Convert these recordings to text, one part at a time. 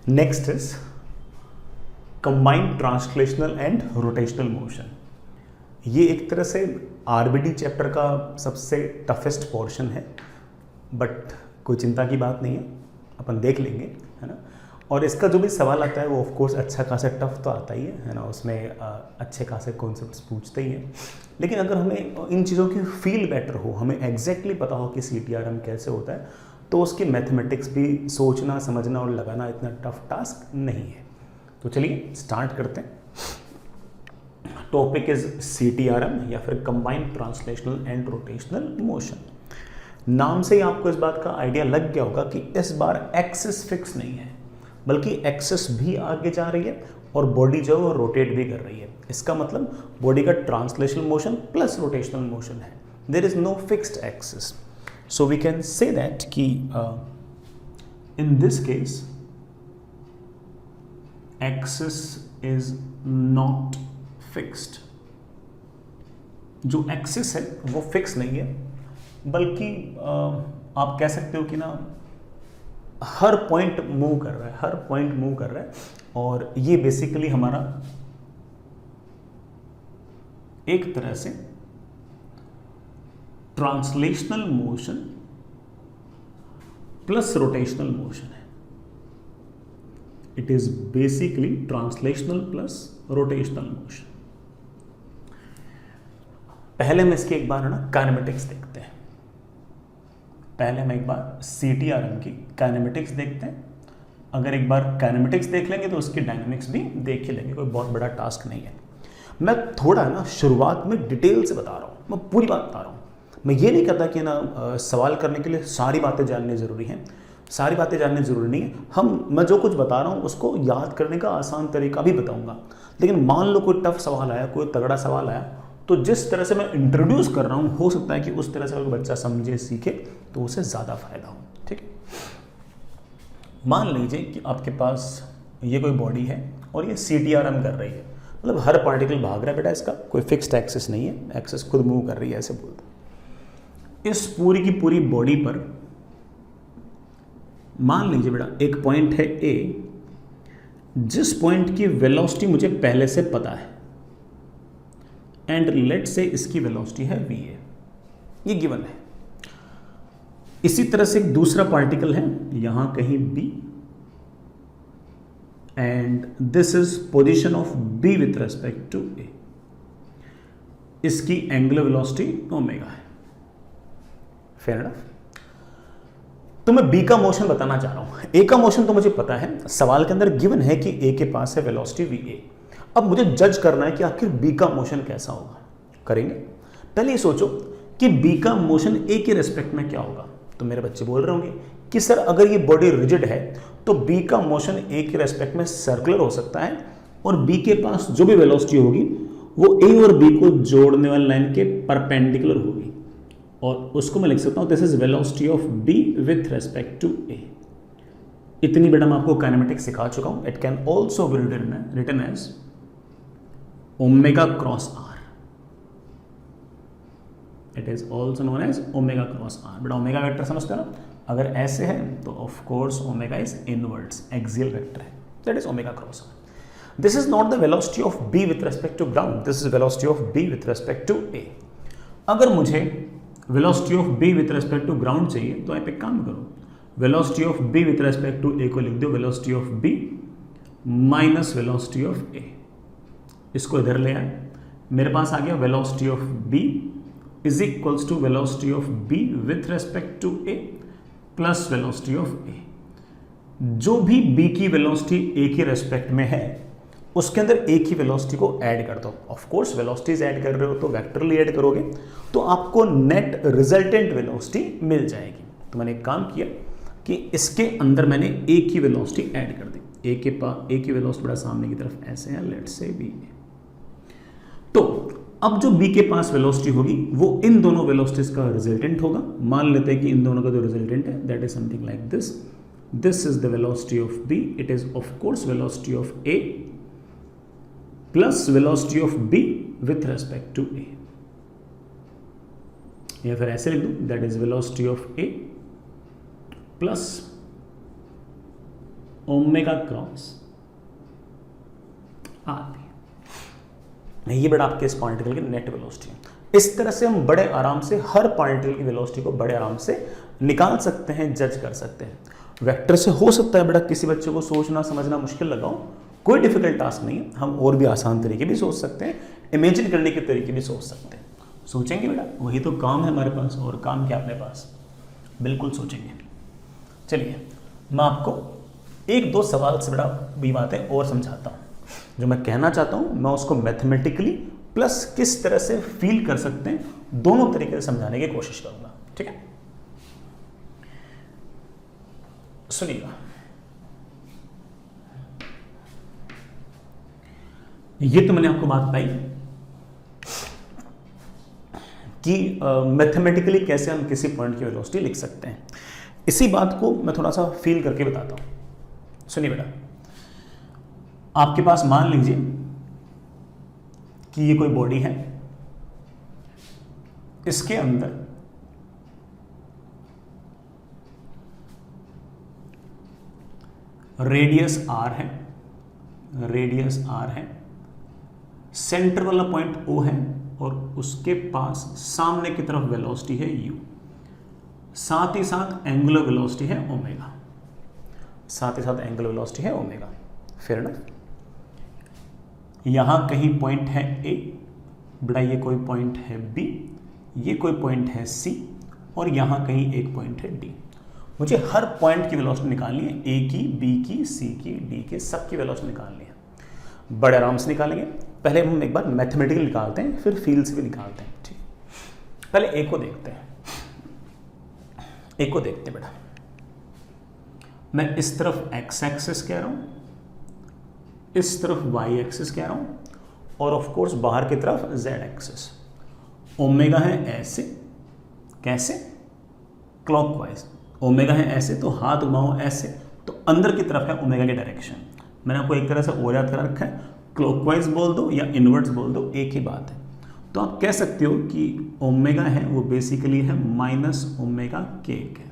Next is combined translational and rotational motion. ये एक तरह से आरबीडी चैप्टर का सबसे टफेस्ट पोर्शन है, बट कोई चिंता की बात नहीं है, अपन देख लेंगे, है ना। और इसका जो भी सवाल आता है वो ऑफ कोर्स अच्छा खासा टफ तो आता ही है ना। उसमें अच्छे खासे कॉन्सेप्ट्स पूछते ही हैं, लेकिन अगर हमें इन चीज़ों की फील बेटर हो, हमें एग्जैक्टली पता हो कि CTRM कैसे होता है, तो उसकी मैथमेटिक्स भी सोचना समझना और लगाना इतना टफ टास्क नहीं है। तो चलिए स्टार्ट करते हैं। टॉपिक इज CTRM या फिर combined translational and rotational motion. नाम से ही आपको इस बात का आइडिया लग गया होगा कि इस बार एक्सिस फिक्स नहीं है, बल्कि एक्सिस भी आगे जा रही है और बॉडी जो है वो रोटेट भी कर रही है। इसका मतलब बॉडी का translational motion plus rotational motion है। There is no fixed axis, so we can say that कि in this case axis is not fixed. जो एक्सिस है वो फिक्स नहीं है, बल्कि आप कह सकते हो कि ना हर पॉइंट मूव कर रहा है, हर पॉइंट मूव कर रहा है। और ये बेसिकली हमारा एक तरह से translational motion plus rotational motion है। It is basically translational plus rotational motion. पहले हम इसके एक बार है ना काइनेमेटिक्स देखते हैं। पहले हम एक बार CTRM की काइनेमेटिक्स देखते हैं। अगर एक बार काइनेमेटिक्स देख लेंगे तो उसकी डायनामिक्स भी देख ही लेंगे, कोई बहुत बड़ा टास्क नहीं है। मैं थोड़ा ना शुरुआत में डिटेल से बता रहा हूँ, मैं पूरी बात बता रहा हूँ। मैं ये नहीं कहता कि ना सवाल करने के लिए सारी बातें जाननी ज़रूरी हैं, सारी बातें जाननी ज़रूरी नहीं है। मैं जो कुछ बता रहा हूँ उसको याद करने का आसान तरीका भी बताऊँगा। लेकिन मान लो कोई टफ सवाल आया, कोई तगड़ा सवाल आया, तो जिस तरह से मैं इंट्रोड्यूस कर रहा हूँ हो सकता है कि उस तरह से अगर बच्चा समझे सीखे तो उसे ज़्यादा फायदा हो। ठीक है, मान लीजिए कि आपके पास ये कोई बॉडी है और ये CTRM कर रही है, मतलब हर पार्टिकल भाग रहा है बेटा, इसका कोई फिक्स्ड एक्सिस नहीं है, एक्सिस खुद मूव कर रही है ऐसे बोलते। इस पूरी की पूरी बॉडी पर मान लीजिए बेटा एक पॉइंट है A, जिस पॉइंट की वेलोसिटी मुझे पहले से पता है, एंड लेट से इसकी वेलोसिटी है VA, ये गिवन है। इसी तरह से एक दूसरा पार्टिकल है यहां कहीं B, and this is position of B with respect to A। इसकी एंगुलर वेलोसिटी ओमेगा है। Fair enough. तो मैं B का मोशन बताना चाह रहा हूं। A का मोशन तो मुझे पता है, सवाल के अंदर गिवन है कि A के पास है वेलोसिटी VA। अब मुझे जज करना है कि आखिर B का मोशन कैसा होगा। करेंगे, पहले ये सोचो कि B का मोशन A के रेस्पेक्ट में क्या होगा। तो मेरे बच्चे बोल रहे होंगे कि सर अगर ये बॉडी रिजिड है तो B का मोशन A के रेस्पेक्ट में सर्कुलर हो सकता है, और B के पास जो भी वेलोसिटी होगी वो A और B को जोड़ने वाली लाइन के परपेंडिकुलर होगी, और उसको मैं लिख सकता हूं this is velocity of B with respect to A। इतनी बेटा मैं आपको काइनेमेटिक्स सिखा चुका हूं। It can also be written as omega cross R। It is also known as omega cross R। बेटा ओमेगा वेक्टर समझते हो ना, अगर ऐसे है तो of course omega is inwards, axial vector है, that is omega cross R। This is not the velocity of B with respect to ground, this is velocity of B with respect to A। अगर मुझे velocity of B with respect to ground चाहिए तो आप एक काम करो, velocity of B with respect to A को लिख दो velocity of B minus velocity of A। इसको इधर ले आए, मेरे पास आ गया velocity of B is equals to velocity of B with respect to A plus velocity of A। जो भी B की वेलोसिटी A के रेस्पेक्ट में है उसके अंदर A की वेलोसिटी को ऐड कर दो। ऑफ कोर्स वेलोसिटीज ऐड कर रहे हो तो वेक्टरली ऐड करोगे तो आपको नेट रिजल्टेंट वेलोसिटी मिल जाएगी। तो मैंने एक काम किया कि इसके अंदर मैंने A की वेलोसिटी ऐड कर दी। A की वेलोसिटी बड़ा सामने की तरफ ऐसे है, लेट्स से B। तो अब जो B के पास वेलोसिटी होगी वो इन दोनों वेलोसिटीज का रिजल्टेंट होगा। मान लेते हैं कि इन दोनों का जो रिजल्टेंट है that is something like this. This is the velocity of B, it is of course velocity of A plus velocity of B with respect to A, या फिर ऐसे लिख दूं that is velocity of A plus omega cross R. ये बड़ा आपके इस particle की नेट वेलोसिटी है। इस तरह से हम बड़े आराम से हर पार्टिकल की वेलोसिटी को बड़े आराम से निकाल सकते हैं, जज कर सकते हैं। वेक्टर से हो सकता है बेटा किसी बच्चे को सोचना समझना मुश्किल लगा हो, कोई डिफिकल्ट टास्क नहीं है। हम और भी आसान तरीके भी सोच सकते हैं, इमेजिन करने के तरीके भी सोच सकते हैं। सोचेंगे बेटा, वही तो काम है हमारे पास, और काम क्या अपने पास, बिल्कुल सोचेंगे। चलिए मैं आपको एक दो सवाल से बड़ा भी बातें और समझाता हूँ। जो मैं कहना चाहता हूँ मैं उसको मैथमेटिकली प्लस किस तरह से फील कर सकते हैं, दोनों तरीके से समझाने की कोशिश करूंगा। ठीक है, सुनिएगा। ये तो मैंने आपको बात बताई कि मैथमेटिकली कैसे हम किसी पॉइंट की वेलोसिटी लिख सकते हैं। इसी बात को मैं थोड़ा सा फील करके बताता हूं। सुनिए बेटा, आपके पास मान लीजिए कि ये कोई बॉडी है, इसके अंदर रेडियस आर है, रेडियस आर है, सेंटर वाला पॉइंट O है और उसके पास सामने की तरफ वेलोसिटी है u, साथ ही साथ एंगुलर वेलोसिटी है ओमेगा, साथ ही साथ एंगुलर वेलोसिटी है ओमेगा। Fair enough. यहां कहीं पॉइंट है A, बड़ा ये कोई पॉइंट है B, ये कोई पॉइंट है C, और यहां कहीं एक पॉइंट है D। मुझे हर पॉइंट की वेलोसिटी निकालनी है, A की, B की, C की, D की, सबकी वेलोसिटी निकालनी है। बड़े आराम से निकालेंगे। पहले हम एक बार मैथमेटिकली निकालते हैं, फिर फील से भी निकालते हैं। ठीक, पहले A को देखते हैं। A को देखते हैं बेटा, मैं इस तरफ x एक्सिस कह रहा हूं, इस तरफ y एक्सिस कह रहा हूं, और ऑफ कोर्स बाहर की तरफ z एक्सिस। ओमेगा है ऐसे, कैसे, क्लॉकवाइज। ओमेगा है ऐसे तो हाथ घुमाओ ऐसे, तो अंदर की तरफ है ओमेगा की डायरेक्शन। मैंने आपको एक तरह से और याद करा रखा है, क्लॉकवाइज बोल दो या इनवर्ट्स बोल दो, एक ही बात है। तो आप कह सकते हो कि ओमेगा है वो बेसिकली है माइनस ओमेगा के कैप,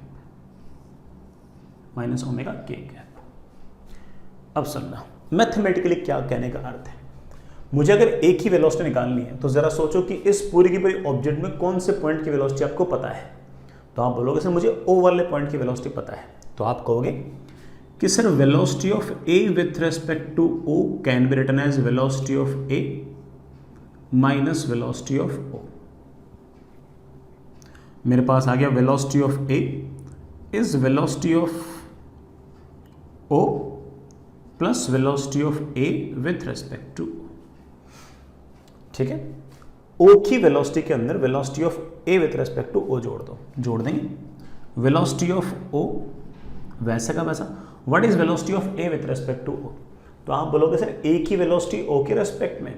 माइनस ओमेगा के कैप। अब सुनना मैथमेटिकली क्या कहने का अर्थ है। मुझे अगर एक ही वेलोसिटी निकालनी है तो जरा सोचो कि इस पूरी की पूरी ऑब्जेक्ट में कौन से पॉइंट की वेलोसिटी आपको पता है। तो आप बोलोगे सर मुझे O वाले पॉइंट की वेलोसिटी पता है, तो आप कहोगे कि sir velocity of A with respect to O can be written as velocity of A minus velocity of O। मेरे पास आ गया velocity of A is velocity of O plus velocity of A with respect to. ठीक है, O की velocity के अंदर velocity of A with respect to O जोड़ दो, जोड़ देंगे। वेलोसिटी ऑफ O वैसा का वैसा, what is velocity of A with respect to O। तो आप बोलोगे सर A की वेलोसिटी O के रेस्पेक्ट में,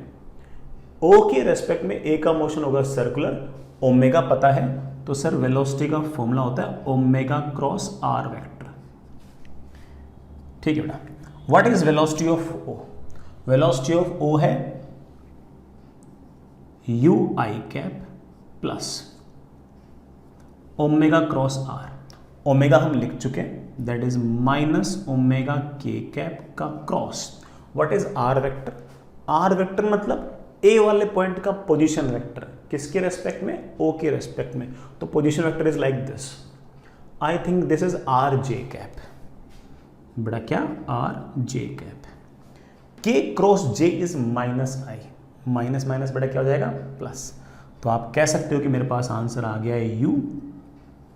O के रेस्पेक्ट में A का मोशन होगा सर्कुलर, ओमेगा पता है, तो सर वेलोसिटी का फॉर्मूला होता है ओमेगा क्रॉस R वेक्टर। ठीक है बेटा, what is velocity of O। Velocity of O है u i cap plus omega cross R। Omega हम लिख चुके हैं, दैट इज माइनस ओमेगा के कैप का cross. What is R vector. R vector मतलब A वाले पॉइंट का पोजीशन वेक्टर, किसके रेस्पेक्ट में, O के रेस्पेक्ट में। तो position vector is like this, I think this is R J cap. बड़ा क्या, R J cap. K cross J is minus I, minus minus बड़ा क्या हो जाएगा, प्लस। तो आप कह सकते हो कि मेरे पास आंसर आ गया है U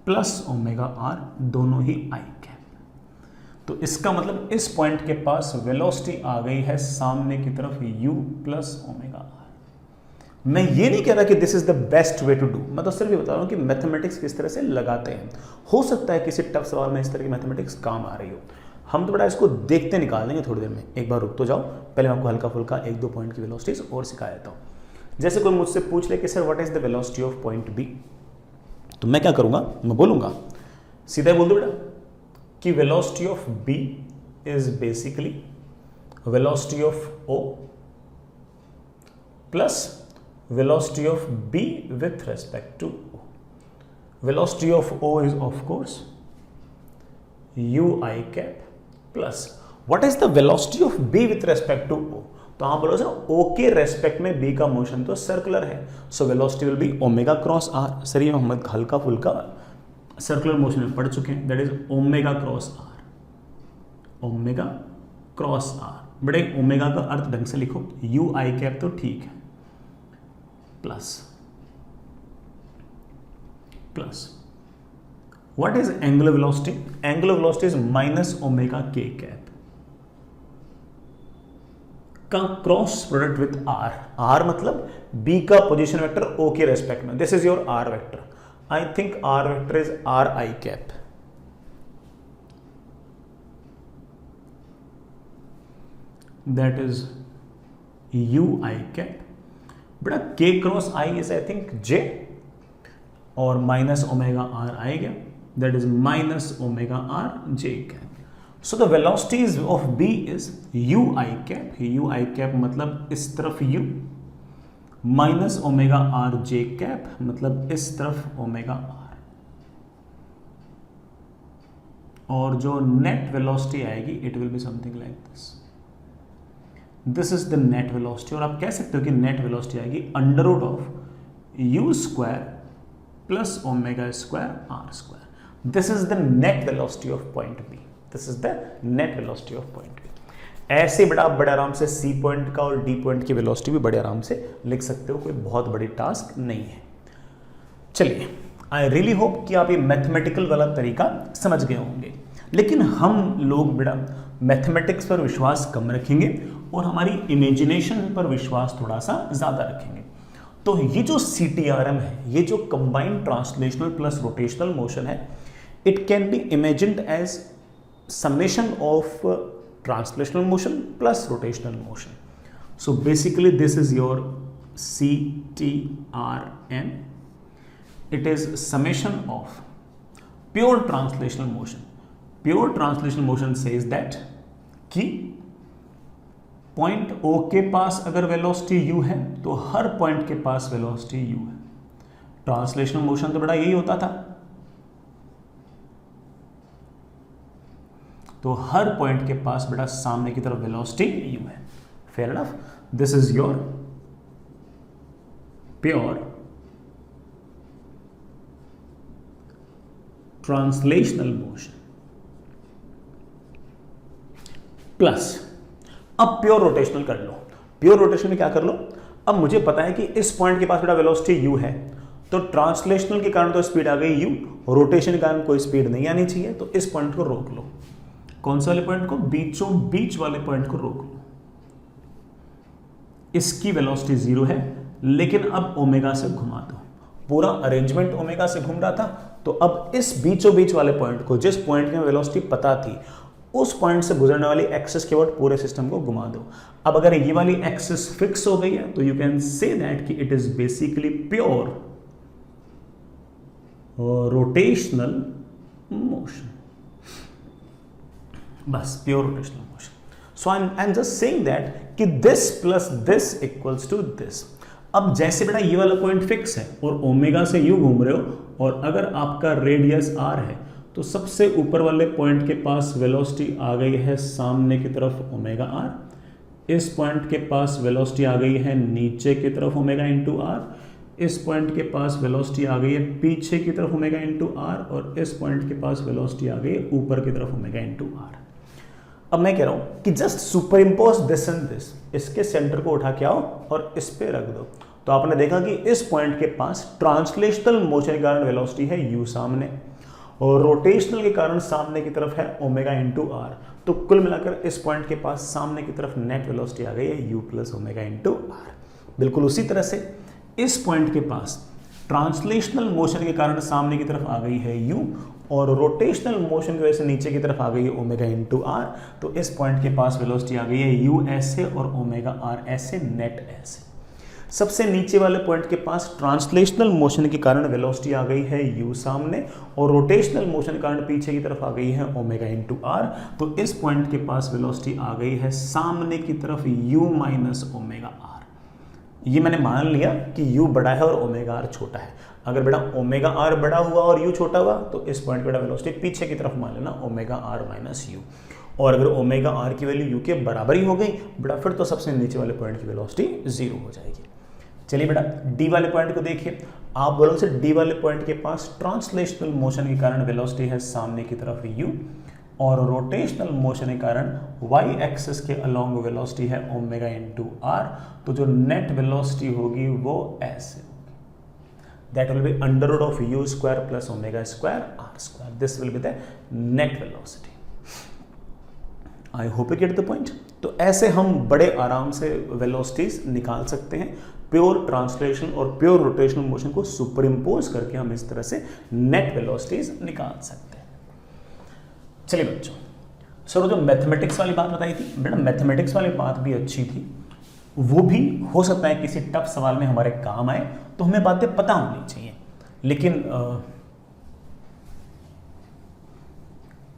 प्लस ओमेगा R, दोनों ही I कैप। तो इसका मतलब इस पॉइंट के पास वेलोसिटी आ गई है सामने की तरफ U प्लस ओमेगा R। मैं ये नहीं कह रहा कि this is the best way to do, मैं तो सिर्फ ये बता रहा हूँ कि मैथमेटिक्स किस तरह से लगाते हैं। हो सकता है किसी टफ सवाल में इस तरह की मैथमेटिक्स काम आ रही हो। हम तो बड़ा इसको देखते निकाल देंगे थोड़ी देर में। एक बार रुक तो जाओ, पहले मैं आपको हल्का फुल्का एक दो पॉइंट की वेलोसिटीज और सिखा देता हूँ। जैसे कोई मुझसे पूछ ले कि sir what is the velocity of point B, तो मैं क्या करूंगा, मैं बोलूंगा, सीधा बोल दो बेटा कि velocity of B is basically velocity of O plus velocity of B with respect to O. Velocity of O is of course U I cap plus what is the velocity of B with respect to O, तो आप बोलो sir ओ के respect में B का motion तो circular है, so velocity will be omega cross R. Sir ये हम हल्का फुल्का सर्कुलर मोशन में पढ़ चुके हैं, that is omega cross R, omega cross R. बड़े ओमेगा का अर्थ ढंग से लिखो, यू आई कैप तो ठीक है, plus plus what is angular velocity, angular velocity is minus omega के कैप का cross product with R, R मतलब बी का पोजीशन वेक्टर ओ के रेस्पेक्ट में, this is your R vector, I think R vector is R I cap, that is ui cap, बेटा k क्रॉस i is I think j और minus omega r आएगा, that is minus omega r j cap. So the velocities of b is ui cap, ui cap मतलब इस तरफ u, minus omega r j cap मतलब इस तरफ omega r, और जो नेट वेलोसिटी आएगी it will be something like this, this is the net velocity, और आप कह सकते हो कि नेट वेलोसिटी आएगी under root of u square plus omega square r square, this is the net velocity of point B, this is the net velocity of point B. ऐसे बड़ा बड़े आराम से सी पॉइंट का और डी पॉइंट की velocity भी बड़े आराम से लिख सकते हो, कोई बहुत बड़ी टास्क नहीं है। चलिए, आई रियली होप कि आप ये मैथमेटिकल वाला तरीका समझ गए होंगे, लेकिन हम लोग बड़ा मैथमेटिक्स पर विश्वास कम रखेंगे और हमारी इमेजिनेशन पर विश्वास थोड़ा सा ज़्यादा रखेंगे। तो ये जो CTRM है, ये जो combined translational plus rotational motion है, it can be imagined as summation of translational motion plus rotational motion. So basically this is your CTRM, it is summation of pure translational motion. Pure translational motion says that कि point O के पास अगर velocity u है तो हर point के पास velocity u है। Translational motion तो बड़ा यही होता था, तो हर पॉइंट के पास बड़ा सामने की तरफ वेलोसिटी u है। Fair enough, this is your pure translational motion plus, अब प्योर रोटेशनल कर लो। प्योर रोटेशन में क्या कर लो, अब मुझे पता है कि इस पॉइंट के पास बेटा वेलोसिटी u है, तो ट्रांसलेशनल के कारण तो स्पीड आ गई u, रोटेशन के कारण कोई स्पीड नहीं आनी चाहिए, तो इस पॉइंट को रोक लो। कौन से वाले पॉइंट को, बीचों बीच वाले पॉइंट को रोक लो। इसकी वेलोसिटी 0 है, लेकिन अब ओमेगा से घुमा दो। पूरा अरेंजमेंट ओमेगा से घूम रहा था, तो अब इस बीचों बीच वाले पॉइंट को, जिस पॉइंट में वेलोसिटी पता थी, उस पॉइंट से गुजरने वाली एक्सिस के बाद पूरे सिस्टम को घुमा दो। अब अगर ये वाली एक्सिस फिक्स हो गई है तो यू कैन से दैट कि it is basically pure rotational motion, बस pure rotational motion. So I am just saying that कि this plus this equals to this. अब जैसे बेटा ये वाला पॉइंट फिक्स है और ओमेगा से यू घूम रहे हो, और अगर आपका रेडियस r है तो सबसे ऊपर वाले पॉइंट के पास वेलोसिटी आ गई है सामने की तरफ ओमेगा r, इस पॉइंट के पास वेलोसिटी आ गई है नीचे की तरफ ओमेगा इंटू आर, इस पॉइंट के पास वेलोसिटी आ गई है पीछे की तरफ ओमेगा इंटू आर, और इस पॉइंट के पास वेलोसिटी आ गई है ऊपर की तरफ ओमेगा इंटू आर। अब मैं कह रहा हूं कि just super impose this and this, इसके सेंटर को उठा के आओ और इस पे रख दो, तो आपने देखा कि इस पॉइंट के पास ट्रांसलेशनल मोशन के कारण वेलोसिटी है u सामने, और रोटेशनल के कारण सामने की तरफ है ओमेगा इंटू आर, तो कुल मिलाकर इस पॉइंट के पास सामने की तरफ नेट वेलोसिटी आ गई है u plus omega into r. बिल्कुल उसी तरह से इस पॉइंट के पास ट्रांसलेशनल मोशन के कारण सामने की तरफ आ गई है u, और रोटेशनल मोशन की वजह से नीचे की तरफ आ गई है ओमेगा इंटू आर, तो इस पॉइंट के पास वेलोसिटी आ गई है u ऐसे और ओमेगा आर ऐसे, नेट ऐसे। सबसे नीचे वाले पॉइंट के पास ट्रांसलेशनल मोशन के कारण वेलोसिटी आ गई है u सामने, और रोटेशनल मोशन के कारण पीछे की तरफ आ गई है ओमेगा इंटू आर, तो इस पॉइंट के पास वेलोसिटी आ गई है सामने की तरफ u माइनस ओमेगा आर। ये मैंने मान लिया कि u बड़ा है और ओमेगा आर छोटा है। अगर बेटा ओमेगा आर बड़ा हुआ और u छोटा हुआ तो इस पॉइंट पर वेलोसिटी पीछे की तरफ मान लेना ओमेगा आर माइनस u, और अगर ओमेगा आर की वैल्यू यू के बराबर ही हो गई बेटा फिर तो सबसे नीचे वाले पॉइंट की वेलोसिटी 0 हो जाएगी। चलिए बेटा डी वाले पॉइंट को देखिए, आप बोलोगे सर डी वाले पॉइंट के पास ट्रांसलेशनल मोशन के कारण वेलोसिटी है सामने की तरफ u और रोटेशनल मोशन के कारण y एक्सिस के अलोंग वेलोसिटी है ओमेगा इंटू आर, तो जो नेट वेलोसिटी होगी वो ऐसे होगी, that will be under root of u square plus omega square r square, this will be the net velocity. I hope you get the point. तो ऐसे हम बड़े आराम से वेलोसिटीज निकाल सकते हैं, प्योर ट्रांसलेशन और प्योर रोटेशनल मोशन को सुपर इम्पोज करके हम इस तरह से नेट वेलोसिटीज निकाल सकते हैं। चलिए बच्चों, सर जो मैथमेटिक्स वाली बात बताई थी बेटा, मैथमेटिक्स वाली बात भी अच्छी थी, वो भी हो सकता है किसी टफ सवाल में हमारे काम आए, तो हमें बातें पता होनी चाहिए। लेकिन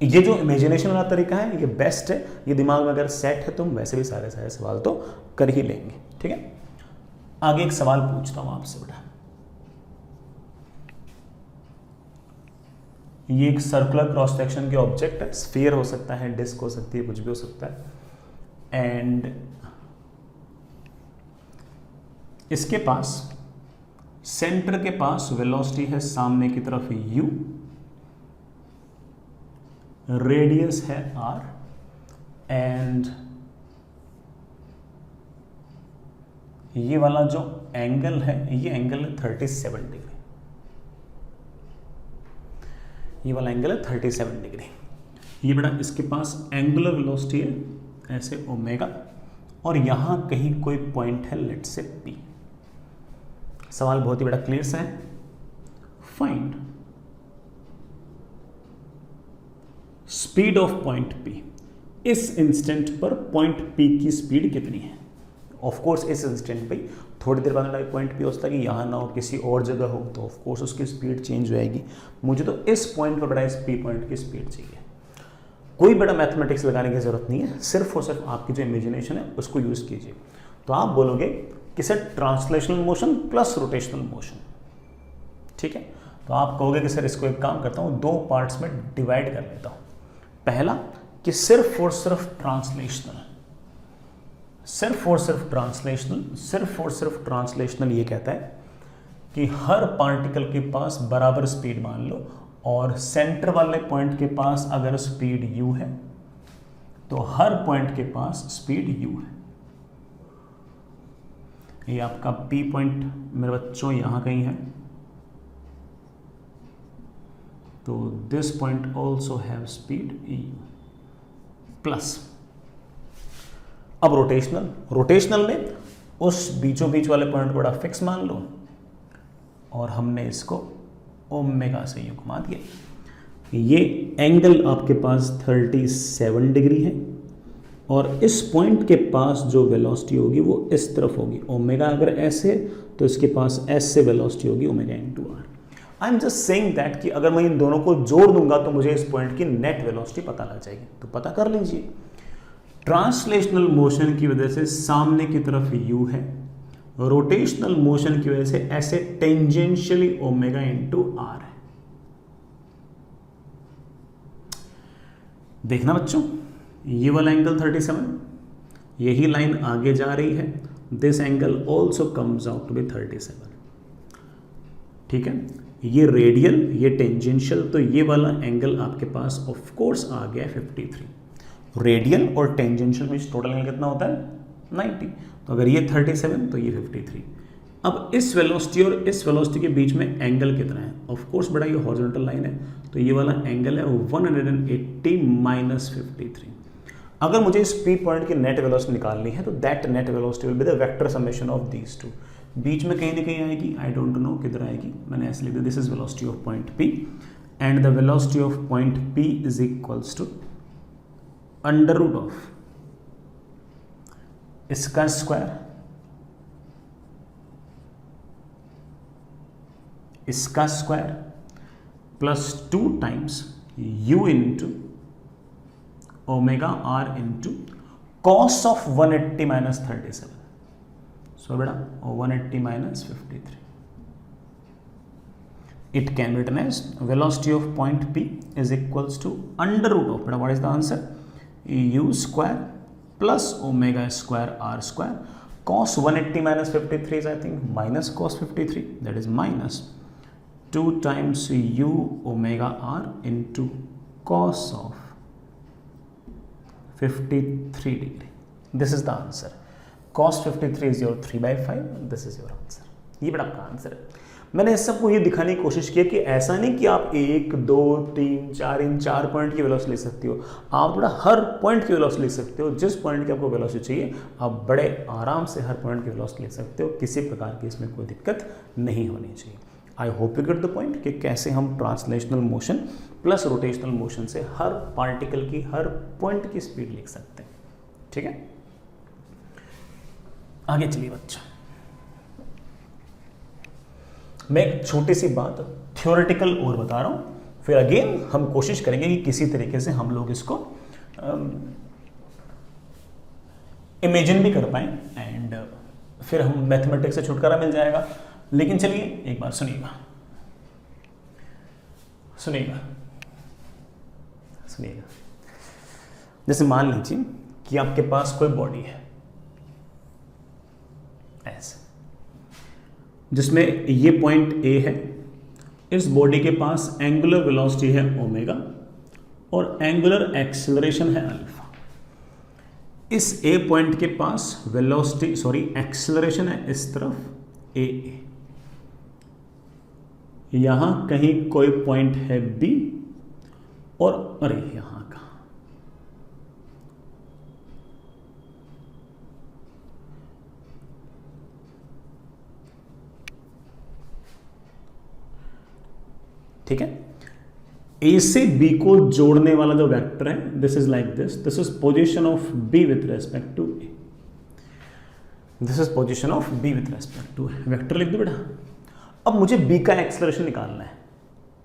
ये जो इमेजिनेशन वाला तरीका है ये बेस्ट है, ये दिमाग में अगर सेट है तो हम वैसे भी सारे सारे सवाल तो कर ही लेंगे। ठीक है, आगे एक सवाल पूछता हूं आपसे बेटा। ये एक सर्कुलर क्रॉस सेक्शन के ऑब्जेक्ट है, स्फीयर हो सकता है, डिस्क हो सकती है, कुछ भी हो सकता है, एंड इसके पास सेंटर के पास वेलोसिटी है सामने की तरफ u, रेडियस है r, एंड ये वाला जो एंगल है ये एंगल है 37 डिग्री, ये वाला एंगल है 37 डिग्री। ये बेटा इसके पास एंगुलर वेलोसिटी है ऐसे ओमेगा, और यहां कहीं कोई पॉइंट है लेट से p। सवाल बहुत ही बड़ा क्लियर सा है, find speed of point p। इस इंस्टेंट पर पॉइंट p की स्पीड कितनी है? ऑफ कोर्स इस इंस्टेंट पे थोड़ी देर बाद पॉइंट p हो सकता है कि यहाँ ना हो, किसी और जगह हो, तो ऑफ कोर्स उसकी स्पीड चेंज हो जाएगी। मुझे तो इस पॉइंट पर बड़ा इस p पॉइंट की स्पीड चाहिए। कोई बड़ा मैथमेटिक्स लगाने की जरूरत नहीं है, सिर्फ और सिर्फ आपकी जो इमेजिनेशन है उसको यूज कीजिए। तो आप बोलोगे कि sir translational motion plus rotational motion, ठीक है, तो आप कहोगे कि सर इसको एक काम करता हूँ, दो पार्ट्स में डिवाइड कर लेता हूँ। पहला कि सिर्फ और सिर्फ ट्रांसलेशनल, सिर्फ और सिर्फ ट्रांसलेशनल, सिर्फ और सिर्फ ट्रांसलेशनल ये कहता है कि हर पार्टिकल के पास बराबर स्पीड मान लो, और सेंटर वाले पॉइंट के पास अगर स्पीड u है तो हर पॉइंट के पास स्पीड u है। ये आपका p पॉइंट मेरे बच्चों यहां कहीं है, तो this point also have speed u plus. अब रोटेशनल, रोटेशनल में उस बीचों बीच वाले पॉइंट को बड़ा फिक्स मान लो, और हमने इसको ओमेगा से यू घुमा दिया। ये एंगल आपके पास 37 डिग्री है, और इस पॉइंट के पास जो वेलोसिटी होगी वो इस तरफ होगी। ओमेगा अगर ऐसे तो इसके पास एस से वेलोसिटी होगी omega into r. I am just saying that कि अगर मैं इन दोनों को जोड़ दूंगा तो मुझे इस पॉइंट की नेट वेलोसिटी पता लग जाएगी। तो पता कर लीजिए, ट्रांसलेशनल मोशन की वजह से सामने की तरफ u है, रोटेशनल मोशन की वजह से ऐसे टेंजेंशियली ओमेगा इंटू आर है। देखना बच्चों, ये वाला एंगल 37, यही लाइन आगे जा रही है, this angle also comes out to be 37, ठीक है। ये रेडियल, ये टेंजेंशियल, तो ये वाला एंगल आपके पास ऑफ कोर्स आ गया 53। रेडियल और टेंजेंशियल में टोटल एंगल कितना होता है 90, तो अगर ये 37 तो ये 53। अब इस वेलोसिटी और इस वेलोसिटी के बीच में एंगल कितना है? ऑफ कोर्स बड़ा ये हॉरिजॉन्टल लाइन है, तो ये वाला एंगल है 180 माइनस 53। अगर मुझे इस पी पॉइंट की नेट वेलोसिटी निकालनी है तो that net velocity will be the vector summation of these two. बीच में कहीं ना कहीं आएगी, आई डोंट नो किधर आएगी, मैंने ऐसे लिख दिया, this is velocity of point P and the velocity of point P is equals to under root of इसका स्क्वायर, इसका square plus 2 times u into omega R into cos of 180 minus 37। So बेटा 180 minus 53, it can be written as velocity of point p is equals to under root of, बेटा what is the answer, u square plus omega square r square cos 180 minus 53 is I think minus cos 53, that is minus 2 times u omega r into cos of 53 degree. This is the answer. Cos 53 is your 3/5. This is your answer. ये बड़ा आपका answer है. मैंने इस सबको ये दिखाने की कोशिश की कि ऐसा नहीं कि आप 1, 2, 3, 4 इन 4 पॉइंट की वेलोसिटी ले सकते हो. आप थोड़ा हर पॉइंट की वेलोसिटी ले सकते हो. जिस पॉइंट की आपको वेलोसिटी चाहिए आप बड़े आराम से हर पॉइंट की वेलोसिटी ले सकते हो. किसी प्रकार की इसमें कोई दिक्कत नहीं होनी चाहिए. आई hope you get the point कि कैसे हम translational motion plus rotational motion से हर पार्टिकल की हर पॉइंट की स्पीड लिख सकते हैं. ठीक है, आगे चलिए बच्चा. मैं एक छोटी सी बात थ्योरेटिकल और बता रहा हूं, फिर अगेन हम कोशिश करेंगे कि किसी तरीके से हम लोग इसको इमेजिन भी कर पाएं एंड फिर हम मैथमेटिक्स से छुटकारा मिल जाएगा. लेकिन चलिए एक बार सुनिएगा सुनिएगा सुनिएगा. जैसे मान लीजिए कि आपके पास कोई बॉडी है ऐसे, जिसमें ये पॉइंट ए है. इस बॉडी के पास एंगुलर वेलोसिटी है ओमेगा और एंगुलर एक्सेलरेशन है अल्फा. इस ए पॉइंट के पास वेलोसिटी एक्सेलरेशन है इस तरफ ए. यहां कहीं कोई पॉइंट है बी और अरे यहां का ठीक है. ए से बी को जोड़ने वाला जो वेक्टर है this is like this is position of B with respect to A. This is position of B with respect to A. Vector लिख दो बेटा. अब मुझे बी का एक्सेलरेशन निकालना है.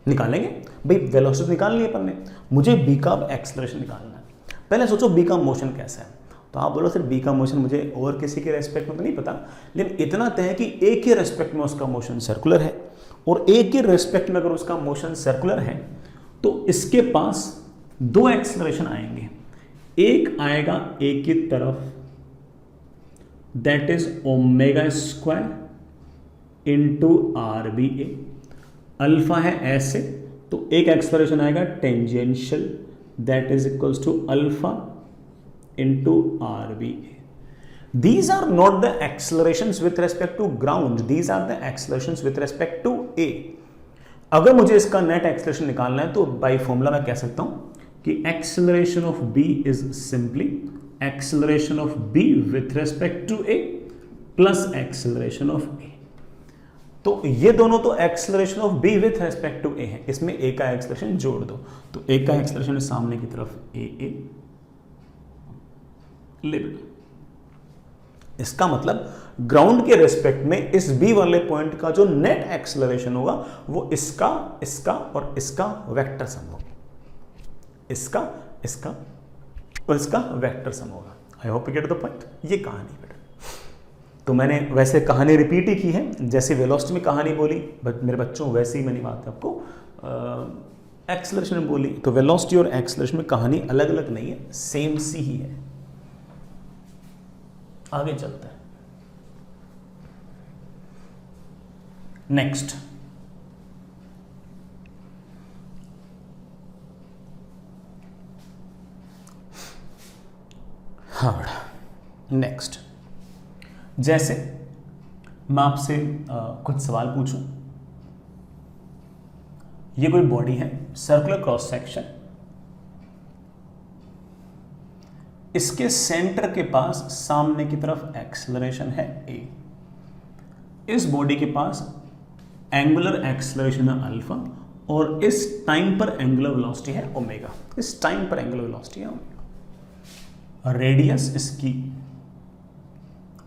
निकालेंगे भाई, वेलोसिटी निकालनी है अपन ने. मुझे बी का अब एक्सेलरेशन निकालना है. पहले सोचो बी का मोशन कैसा है. तो आप बोलो सर बी का मोशन मुझे और किसी के रेस्पेक्ट में तो नहीं पता, लेकिन इतना तय है कि ए के रेस्पेक्ट में उसका मोशन सर्कुलर है. और ए के रेस्पेक्ट में अगर उसका मोशन सर्कुलर है तो इसके पास दो एक्सेलरेशन आएंगे. एक आएगा ए की तरफ, that is omega square into r B A. Alpha है ऐसे, तो एक एक्सेलरेशन आएगा tangential, that is equals to alpha into r B A. These are not the accelerations with respect to ground. These are the accelerations with respect to A. अगर मुझे इसका net acceleration निकालना है तो बाय फॉर्मूला मैं कह सकता हूं कि acceleration of B is simply acceleration of B with respect to A plus acceleration of A. तो ये दोनों तो acceleration of B with respect to A है. इसमें A का एक्सेलरेशन जोड़ दो तो A का एक्सेलरेशन सामने की तरफ A ले लो. इसका मतलब ग्राउंड के रेस्पेक्ट में इस बी वाले पॉइंट का जो नेट एक्सेलरेशन होगा वो इसका इसका और इसका वेक्टर सम होगा. इसका इसका और इसका वेक्टर सम होगा. आई hope you get the point. ये कहानी बेटा. तो मैंने वैसे कहानी रिपीट ही की है, जैसे वेलोसिटी में कहानी बोली मेरे बच्चों वैसे ही मैंने बात आपको एक्सेलरेशन में बोली. तो वेलोसिटी और एक्सेलरेशन में कहानी अलग अलग नहीं है, सेम सी ही है. आगे चलते हैं. नेक्स्ट हाँ बेटा, नेक्स्ट जैसे मैं आपसे कुछ सवाल पूछूं. ये कोई बॉडी है, सर्कुलर क्रॉस सेक्शन. इसके सेंटर के पास सामने की तरफ एक्सेलरेशन है ए. इस बॉडी के पास एंगुलर एक्सेलरेशन है अल्फा और इस टाइम पर एंगुलर वेलोसिटी है ओमेगा. इस टाइम पर एंगुलर वेलोसिटी है ओमेगा. रेडियस इसकी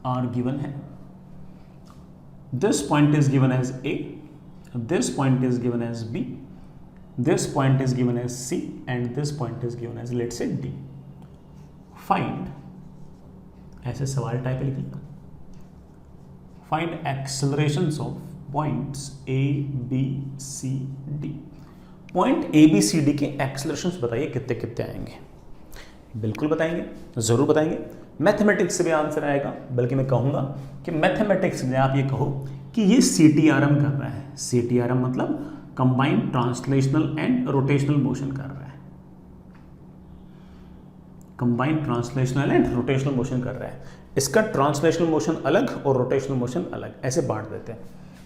आर गिवन है. This point is given as A, this point is given as B, this point is given as C and this point is given as let's say D. Find, ऐसे सवाल type लिख लिया. Find accelerations of points A B C D. Point A B C D के accelerations बताइए कितने कितने आएंगे. बिल्कुल बताएंगे, ज़रूर बताएंगे। मैथमेटिक्स से भी आंसर आएगा, बल्कि मैं कहूँगा कि मैथमेटिक्स में आप ये कहो कि ये CTRM कर रहा है। CTRM मतलब combined translational and rotational motion कर रहा है। Combined translational and rotational motion कर रहा है। इसका ट्रांसलेशनल मोशन अलग और रोटेशनल मोशन अलग, ऐसे बांट देते हैं।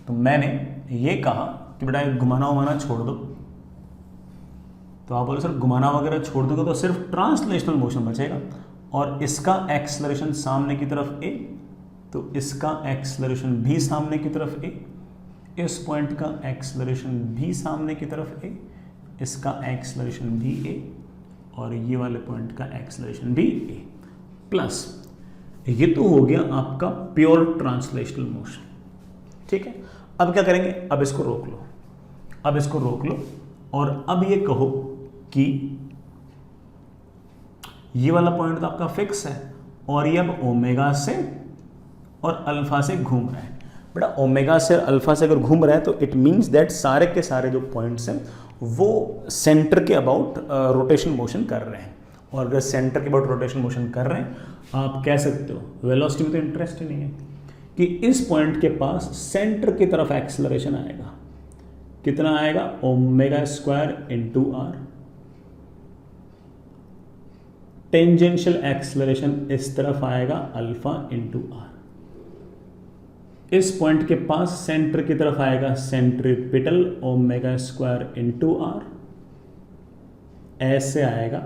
तो मैंने ये कहा कि बेटा घुमाना उमाना छोड़ दो, तो आप बोले सर घुमाना वगैरह छोड़ दोगे तो सिर्फ ट्रांसलेशनल मोशन बचेगा, और इसका एक्सलरेशन सामने की तरफ ए, तो इसका एक्सलरेशन भी सामने की तरफ ए, इस पॉइंट का एक्सलरेशन भी सामने की तरफ ए, इसका एक्सलरेशन भी ए, और ये वाले पॉइंट का एक्सलरेशन भी ए, प्लस ये तो हो गया आपका प्योर ट्रांसलेशनल मोशन। ठीक है, अब क्या करेंगे, अब इसको रोक लो, अब इसको रोक लो, और अब ये कहो कि ये वाला पॉइंट तो आपका फिक्स है, और ये अब ओमेगा से और अल्फा से घूम रहा है। बेटा ओमेगा से अल्फा से अगर घूम रहा है तो इट मीन्स दैट सारे के सारे जो पॉइंट्स हैं वो सेंटर के अबाउट रोटेशन मोशन कर रहे हैं, और अगर सेंटर के अबाउट रोटेशन मोशन कर रहे हैं, आप कह सकते हो, वेलोसिटी में तो इंटरेस्ट ही नहीं है, कि इस पॉइंट के पास सेंटर की तरफ एक्सेलरेशन आएगा। कितना आएगा, omega square into r. Tangential acceleration इस तरफ आएगा अल्फा इंटू आर। इस पॉइंट के पास सेंटर की तरफ आएगा centripetal omega square into r, ऐसे आएगा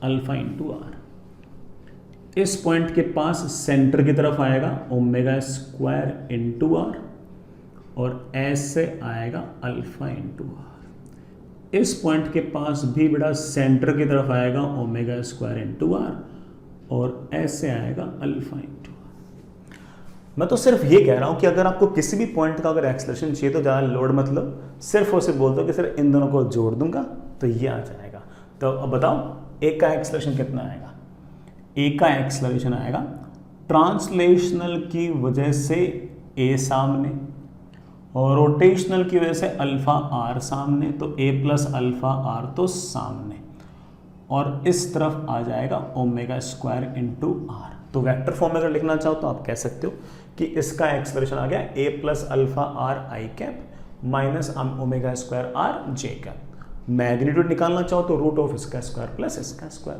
अल्फा इंटू आर। इस पॉइंट के पास सेंटर की तरफ आएगा ओमेगा स्क्वायर इंटू आर, और ऐसे आएगा अल्फा इंटू आर। इस पॉइंट के पास भी बेटा सेंटर की तरफ आएगा ओमेगा स्क्वायर इंटू आर, और ऐसे आएगा अल्फा इंटू आर। मैं तो सिर्फ ये कह रहा हूं कि अगर आपको किसी भी पॉइंट का अगर एक्सेलरेशन चाहिए तो ज़्यादा लोड मतलब, सिर्फ उसे बोल दो कि सर इन दोनों को जोड़ दूंगा तो ये आ जाएगा। तो अब बताओ एक का एक्सेलरेशन कितना आएगा, एक का एक्सेलरेशन आएगा ट्रांसलेशनल की वजह से ए सामने, और रोटेशनल की वजह से अल्फा आर सामने, तो ए प्लस अल्फा आर तो सामने, और इस तरफ आ जाएगा ओमेगा स्क्वायर इंटू आर। तो वेक्टर फॉर्म में अगर लिखना चाहो तो आप कह सकते हो कि इसका एक्सेलरेशन आ गया A plus alpha R I cap minus omega square R J cap. Magnitude निकालना चाहो तो रूट ऑफ इसका स्क्वायर प्लस इसका square,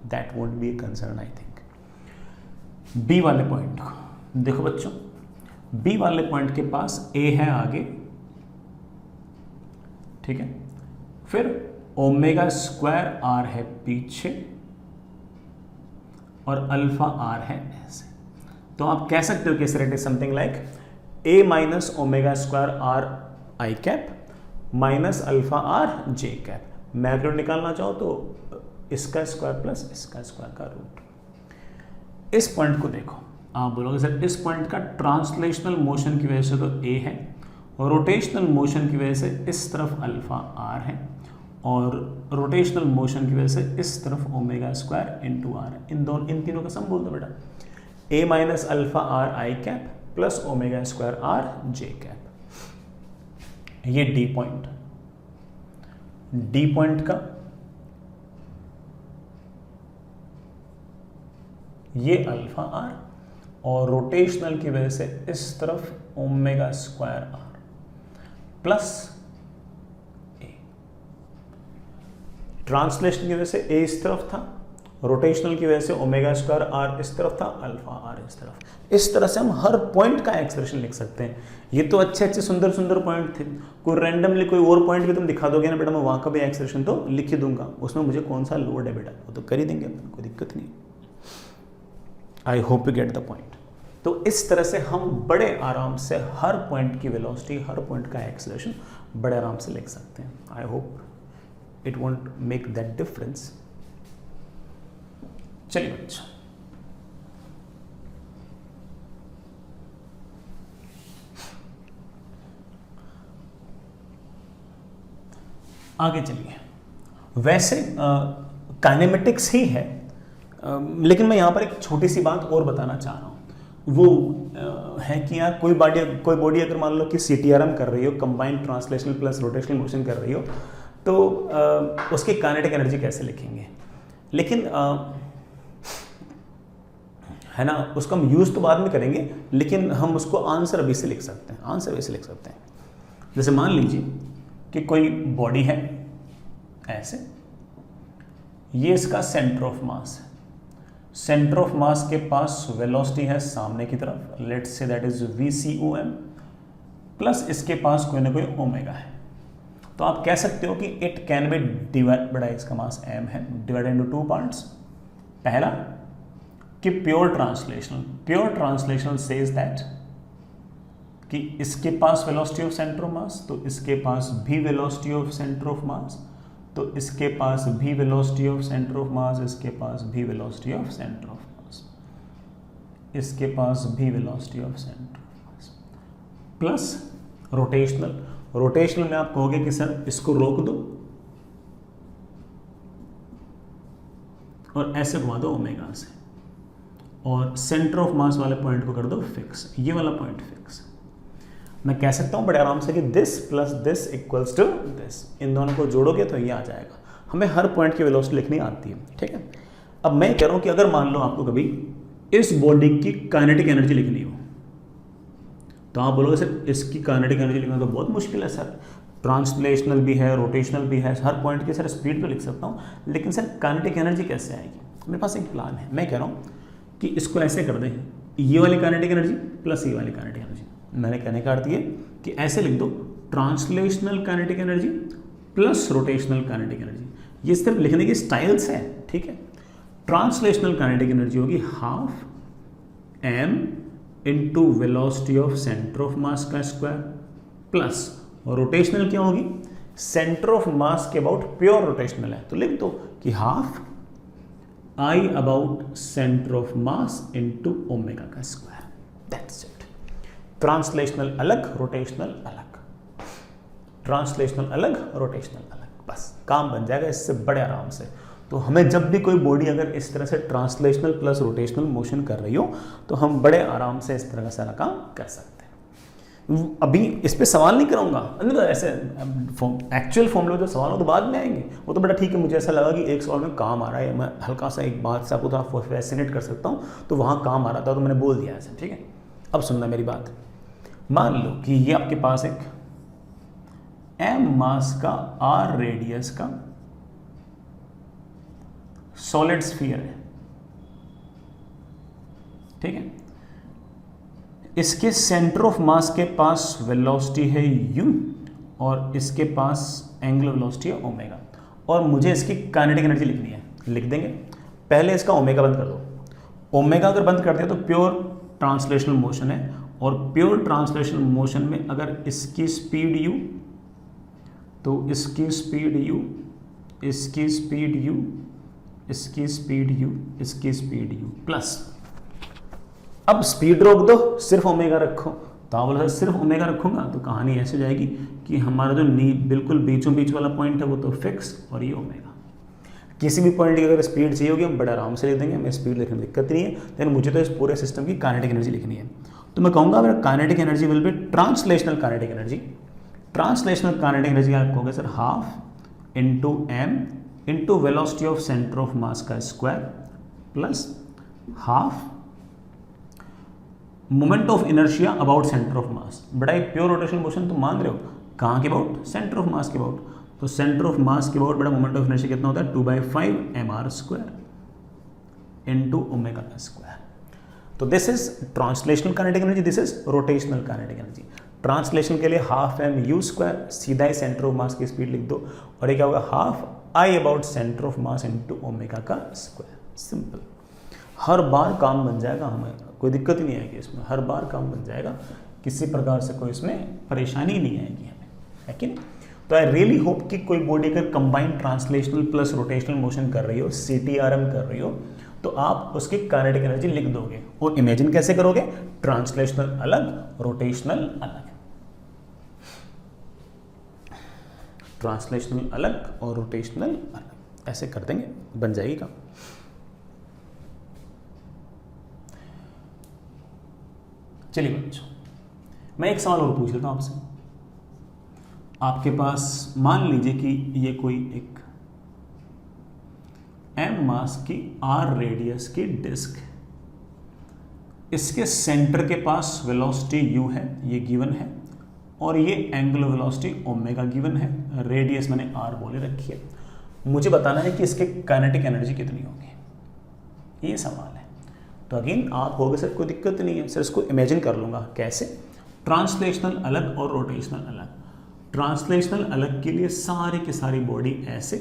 that won't be a concern I think. B वाले पॉइंट को देखो बच्चों, बी वाले पॉइंट के पास ए है आगे, ठीक है, फिर ओमेगा स्क्वायर आर है पीछे, और अल्फा आर है ऐसे। तो आप कह सकते हो कि it is something like a minus omega square are I cap minus alpha are J cap. Magnitude निकालना चाहो तो इसका स्क्वायर प्लस इसका स्क्वायर का रूट। इस पॉइंट को देखो, आप बोलोगे सर इस पॉइंट का ट्रांसलेशनल मोशन की वजह से तो ए है, और रोटेशनल मोशन की वजह से इस तरफ अल्फा आर है, और रोटेशनल मोशन की वजह से इस तरफ ओमेगा स्क्वायर इंटू आर। इन तीनों का सम बोल दो बेटा, A minus alpha R I cap plus omega square R J cap. ये डी पॉइंट, डी पॉइंट का ये अल्फा आर, और रोटेशनल की वजह से इस तरफ omega square r plus A. Translation की वजह से ए इस तरफ था, रोटेशनल की वजह से ओमेगा स्क्वायर आर इस तरफ था, अल्फा आर इस तरफ। इस तरह से हम हर पॉइंट का एक्सप्रेशन लिख सकते हैं। ये तो अच्छे अच्छे सुंदर सुंदर पॉइंट थे, कोई रैंडमली कोई और पॉइंट भी तुम दिखा दोगे ना बेटा, मैं वहां का भी एक्सप्रेशन तो लिख ही दूंगा, उसमें मुझे कौन सा लोड है बेटा वो तो कर ही देंगे, कोई दिक्कत नहीं। आई hope you get the point. तो इस तरह से हम बड़े आराम से हर पॉइंट की वेलोसिटी, हर पॉइंट का एक्सेलरेशन बड़े आराम से लिख सकते हैं। I hope it won't make that difference. चलिए बच्चों, आगे चलिए। वैसे काइनेमेटिक्स ही है, लेकिन मैं यहाँ पर एक छोटी सी बात और बताना चाह रहा हूँ। वो है कि यार कोई बॉडी अगर मान लो कि CTRM कर रही हो, combined translational plus rotational motion कर रही हो, तो उसकी काइनेटिक एनर्जी कैसे लिखेंगे। लेकिन है ना, उसको हम यूज़ तो बाद में करेंगे, लेकिन हम उसको आंसर अभी से लिख सकते हैं, आंसर अभी से लिख सकते हैं। जैसे मान लीजिए कि कोई बॉडी है ऐसे, ये इसका सेंटर ऑफ मास है, सेंटर ऑफ मास के पास वेलोसिटी है सामने की तरफ, let's say that is VCOM, plus इसके पास कोई ना कोई ओमेगा है। तो आप कह सकते हो कि इट कैन बी डिवाइड, बड़ा इसका मास m है, डिवाइडेड इनटू 2 पार्ट्स। पहला कि प्योर ट्रांसलेशनल सेज दैट कि इसके पास velocity of centre of mass, तो इसके पास भी velocity of centre of mass, तो इसके पास भी velocity of centre of mass, इसके पास भी velocity of centre of mass, इसके पास भी velocity of centre of mass, plus rotational में आप कहोगे कि सर इसको रोक दो और ऐसे घुमा दो ओमेगा से, और सेंटर ऑफ मास वाले पॉइंट को कर दो फिक्स, ये वाला पॉइंट फिक्स। मैं कह सकता हूं बड़े आराम से कि this plus this equals to this, इन दोनों को जोड़ोगे तो ये आ जाएगा। हमें हर पॉइंट की वेलोसिटी लिखनी आती है, ठीक है। अब मैं कह रहा हूं कि अगर मान लो आपको कभी इस बॉडी की काइनेटिक एनर्जी लिखनी हो, तो आप बोलोगे सर इसकी काइनेटिक एनर्जी लिखना तो बहुत मुश्किल है सर, ट्रांसलेशनल भी है, रोटेशनल भी है, हर पॉइंट की सर स्पीड तो लिख सकता हूँ, लेकिन सर काइनेटिक एनर्जी कैसे आएगी? मेरे पास एक प्लान है। मैं कह रहा हूँ कि इसको ऐसे कर दें, ये वाली काइनेटिक एनर्जी प्लस ये वाली काइनेटिक एनर्जी। मैंने कहने का अर्थ ये कि ऐसे लिख दो, translational kinetic energy plus rotational kinetic energy. ये सिर्फ लिखने की स्टाइल्स हैं, ठीक है। ट्रांसलेशनल काइनेटिक एनर्जी होगी half m into velocity of centre of mass का स्क्वायर, प्लस रोटेशनल क्या होगी, सेंटर ऑफ मास के अबाउट प्योर रोटेशनल है, तो लिख दो कि half I about centre of mass into omega का स्क्वायर, दैट्स इट। ट्रांसलेशनल अलग, रोटेशनल अलग, ट्रांसलेशनल अलग, रोटेशनल अलग, बस काम बन जाएगा इससे बड़े आराम से। तो हमें जब भी कोई बॉडी अगर इस तरह से ट्रांसलेशनल प्लस रोटेशनल मोशन कर रही हो, तो हम बड़े आराम से इस तरह का सारा काम कर सकते हैं। अभी इस पे सवाल नहीं करूंगा, तो ऐसे एक्चुअल फॉर्मूले जो सवाल हो तो बाद में आएंगे, वो तो बड़ा ठीक है। मुझे ऐसा लगा कि एक सवाल में काम आ रहा है, मैं हल्का सा एक बात से आपको थोड़ा फैसिनेट कर सकता हूँ, तो वहाँ काम आ रहा था तो मैंने बोल दिया ऐसे, ठीक है। अब सुनना मेरी बात। मान लो कि ये आपके पास एक m मास का r रेडियस का सॉलिड स्फीयर है, ठीक है। इसके सेंटर ऑफ मास के पास वेलोसिटी है u और इसके पास एंगुलर वेलोसिटी है ओमेगा, और मुझे इसकी काइनेटिक एनर्जी लिखनी है। लिख देंगे, पहले इसका ओमेगा बंद कर दो। ओमेगा अगर बंद कर दिया तो प्योर ट्रांसलेशनल मोशन है, और प्योर ट्रांसलेशनल मोशन में अगर इसकी स्पीड u, तो इसकी स्पीड u, इसकी स्पीड u, इसकी स्पीड u, इसकी स्पीड u प्लस, अब स्पीड रोक दो, सिर्फ ओमेगा रखो। तो आप बोला सिर्फ ओमेगा रखूंगा तो कहानी ऐसे हो जाएगी कि हमारा जो बिल्कुल बीचों बीच वाला पॉइंट है वो तो फिक्स, और ये ओमेगा। किसी भी पॉइंट की अगर स्पीड चाहिए होगी हम बड़े आराम से लिख देंगे, हमें स्पीड लिखने में दिक्कत नहीं है, लेकिन मुझे तो इस पूरे सिस्टम की काइनेटिक एनर्जी लिखनी है। तो मैं कहूँगा मेरा kinetic energy will be translational kinetic energy. Translational kinetic energy आप कहोगे sir half into m into velocity of centre of mass का square, plus half moment of inertia about centre of mass. बड़ा एक प्योर रोटेशनल मोशन तो मान रहे हो, कहाँ के अबाउट, सेंटर ऑफ मास के अबाउट। तो सेंटर ऑफ मास के अबाउट बड़ा मोमेंट ऑफ इनर्शिया कितना होता है, 2/5 mr स्क्वायर इंटू ओमेगा का स्क्वायर। तो this is translational kinetic energy, this is rotational kinetic energy. Translation के लिए हाफ m u स्क्वायर, सीधा ही सेंटर ऑफ मास की स्पीड लिख दो, और ये क्या होगा half I about centre of mass into omega का स्क्वायर। सिंपल, हर बार काम बन जाएगा, हमें कोई दिक्कत ही नहीं आएगी इसमें, हर बार काम बन जाएगा, किसी प्रकार से कोई इसमें परेशानी नहीं आएगी हमें, है कि नहीं। तो आई रियली होप कि कोई बॉडी अगर combined translational plus rotational motion कर रही हो, CTRM कर रही हो, तो आप उसकी काइनेटिक एनर्जी लिख दोगे। और इमेजिन कैसे करोगे, ट्रांसलेशनल अलग, रोटेशनल अलग, ट्रांसलेशनल अलग और रोटेशनल अलग, ऐसे कर देंगे, बन जाएगी काम। चलिए बच्चों, मैं एक सवाल और पूछ लेता हूं आपसे। आपके पास मान लीजिए कि ये कोई एक m मास की r रेडियस की डिस्क, इसके सेंटर के पास वेलोसिटी u है, ये गिवन है, और ये एंगुलर वेलोसिटी ओमेगा गिवन है, रेडियस मैंने r बोले रखी है। मुझे बताना है कि इसके काइनेटिक एनर्जी कितनी होगी, ये सवाल है। तो अगेन आप होगे सर कोई दिक्कत नहीं है सर, इसको इमेजिन कर लूँगा। कैसे? ट्रांसलेशनल अलग और रोटेशनल अलग। ट्रांसलेशनल अलग के लिए सारी की सारी बॉडी ऐसे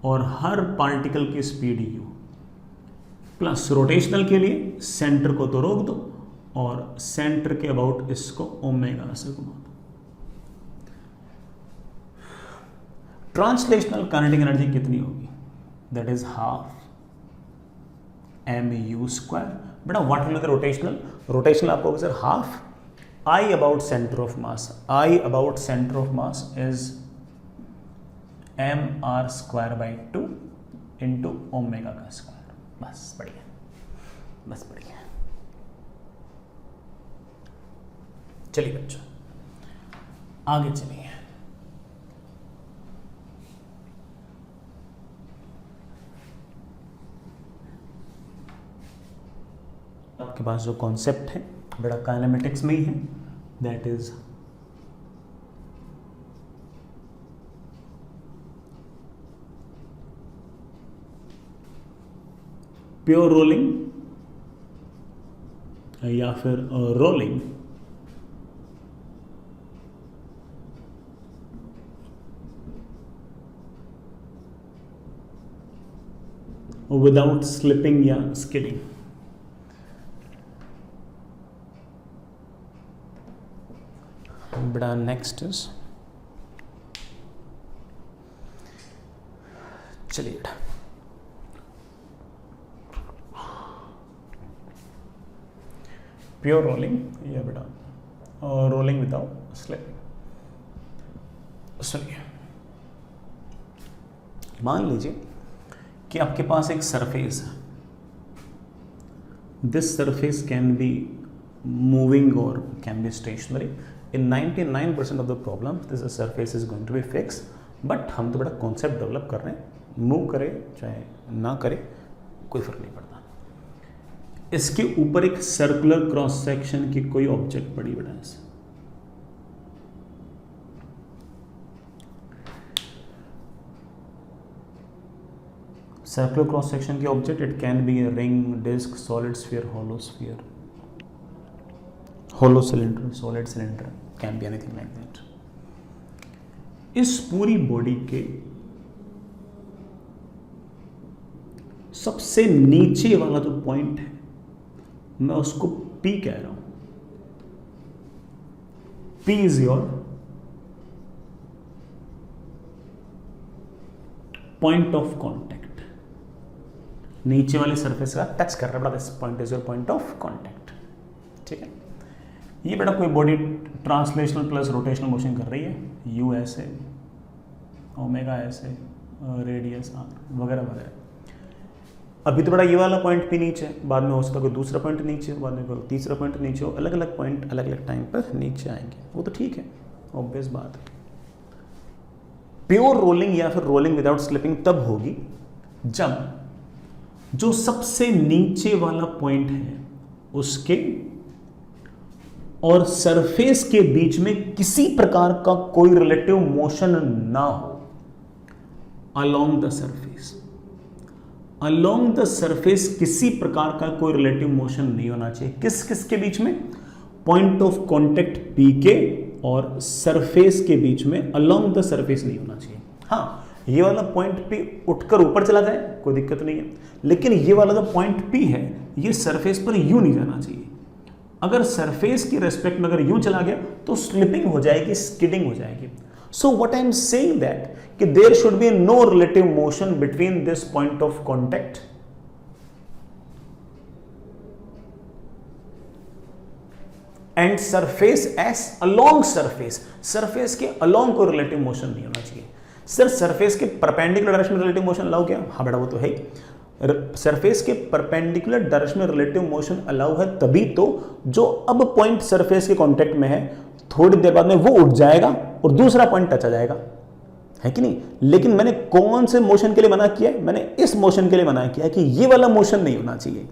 और हर पार्टिकल की स्पीड u, प्लस रोटेशनल के लिए सेंटर को तो रोक दो और सेंटर के अबाउट इसको ओमेगा से घुमा दो। ट्रांसलेशनल काइनेटिक एनर्जी कितनी होगी? That is half mu square. बेटा what will be the rotational? Rotational आपको होगा sir half I about center of mass. I about center of mass is mr square by 2 into omega का square. बस बढ़िया, बस बढ़िया। चलिए बच्चों आगे चलिए। आपके पास जो कॉन्सेप्ट है बड़ा काइनेमेटिक्स में ही है, दैट इज प्योर रोलिंग या फिर रोलिंग विदाउट स्लिपिंग या स्किडिंग। बेटा नेक्स्ट इज, चलिए बेटा प्योर रोलिंग या बेटा रोलिंग विदाउट स्लिपिंग। सुनिए, मान लीजिए कि आपके पास एक सरफेस है, this surface can be moving और can be stationary. In 99% of the problems this surface is going to be fixed, but हम तो बड़ा कॉन्सेप्ट डेवलप कर रहे हैं, मूव करे चाहे ना करे कोई फर्क नहीं पड़ता। इसके ऊपर एक सर्कुलर क्रॉस सेक्शन की कोई ऑब्जेक्ट पड़ी बेटा ऐसे, सर्कुलर क्रॉस सेक्शन की object, it can be a ring, disc, solid sphere, hollow sphere, hollow cylinder, solid cylinder, can be anything like that. इस पूरी बॉडी के सबसे नीचे वाला जो पॉइंट है मैं उसको P कह रहा हूं। P is your point of contact, नीचे वाली सरफेस का टच कर रहा है, this point is your point of contact. ठीक है, ये बेटा कोई body translational plus rotational motion कर रही है, u ऐसे, ओमेगा ऐसे, रेडियस r वगैरह वगैरह। अभी तो बड़ा ये वाला पॉइंट भी नीचे है, बाद में हो सकता है कोई दूसरा पॉइंट नीचे हो, बाद में कोई तीसरा पॉइंट नीचे हो, अलग अलग पॉइंट अलग अलग टाइम पर नीचे आएंगे, वो तो ठीक है, ऑब्वियस बात है। प्योर रोलिंग या फिर रोलिंग विदाउट स्लिपिंग तब होगी जब जो सबसे नीचे वाला पॉइंट है उसके और सरफेस के बीच में किसी प्रकार का कोई रिलेटिव मोशन ना हो along the surface. Along the surface किसी प्रकार का कोई रिलेटिव मोशन नहीं होना चाहिए। किस किस के बीच में? पॉइंट ऑफ कांटेक्ट पी के और सरफेस के बीच में अलोंग द सरफेस नहीं होना चाहिए। हाँ, ये वाला पॉइंट पी उठकर ऊपर चला जाए कोई दिक्कत नहीं है, लेकिन ये वाला जो पॉइंट पी है ये सरफेस पर यूं नहीं जाना चाहिए। अगर सरफेस की रेस्पेक्ट में अगर यूं चला गया तो स्लिपिंग हो जाएगी, स्किडिंग हो जाएगी। So what I am saying that कि there should be no relative motion between this point of contact and surface S along surface. Surface के अलोंग को रिलेटिव मोशन नहीं होना चाहिए। सर सरफेस के परपेंडिकुलर डायरेक्शन में रिलेटिव मोशन अलाउ क्या? हाँ बेटा वो तो है ही। सरफेस के परपेंडिकुलर डायरेक्शन में रिलेटिव मोशन अलाउ है तभी तो जो अब पॉइंट सरफेस के कांटेक्ट में है थोड़ी देर बाद में वो उठ जाएगा और दूसरा पॉइंट टच आ जाएगा। है कि नहीं। लेकिन मैंने कौन से मोशन के लिए मना किया है, मैंने इस मोशन के लिए मना किया है कि ये वाला मोशन नहीं होना चाहिए।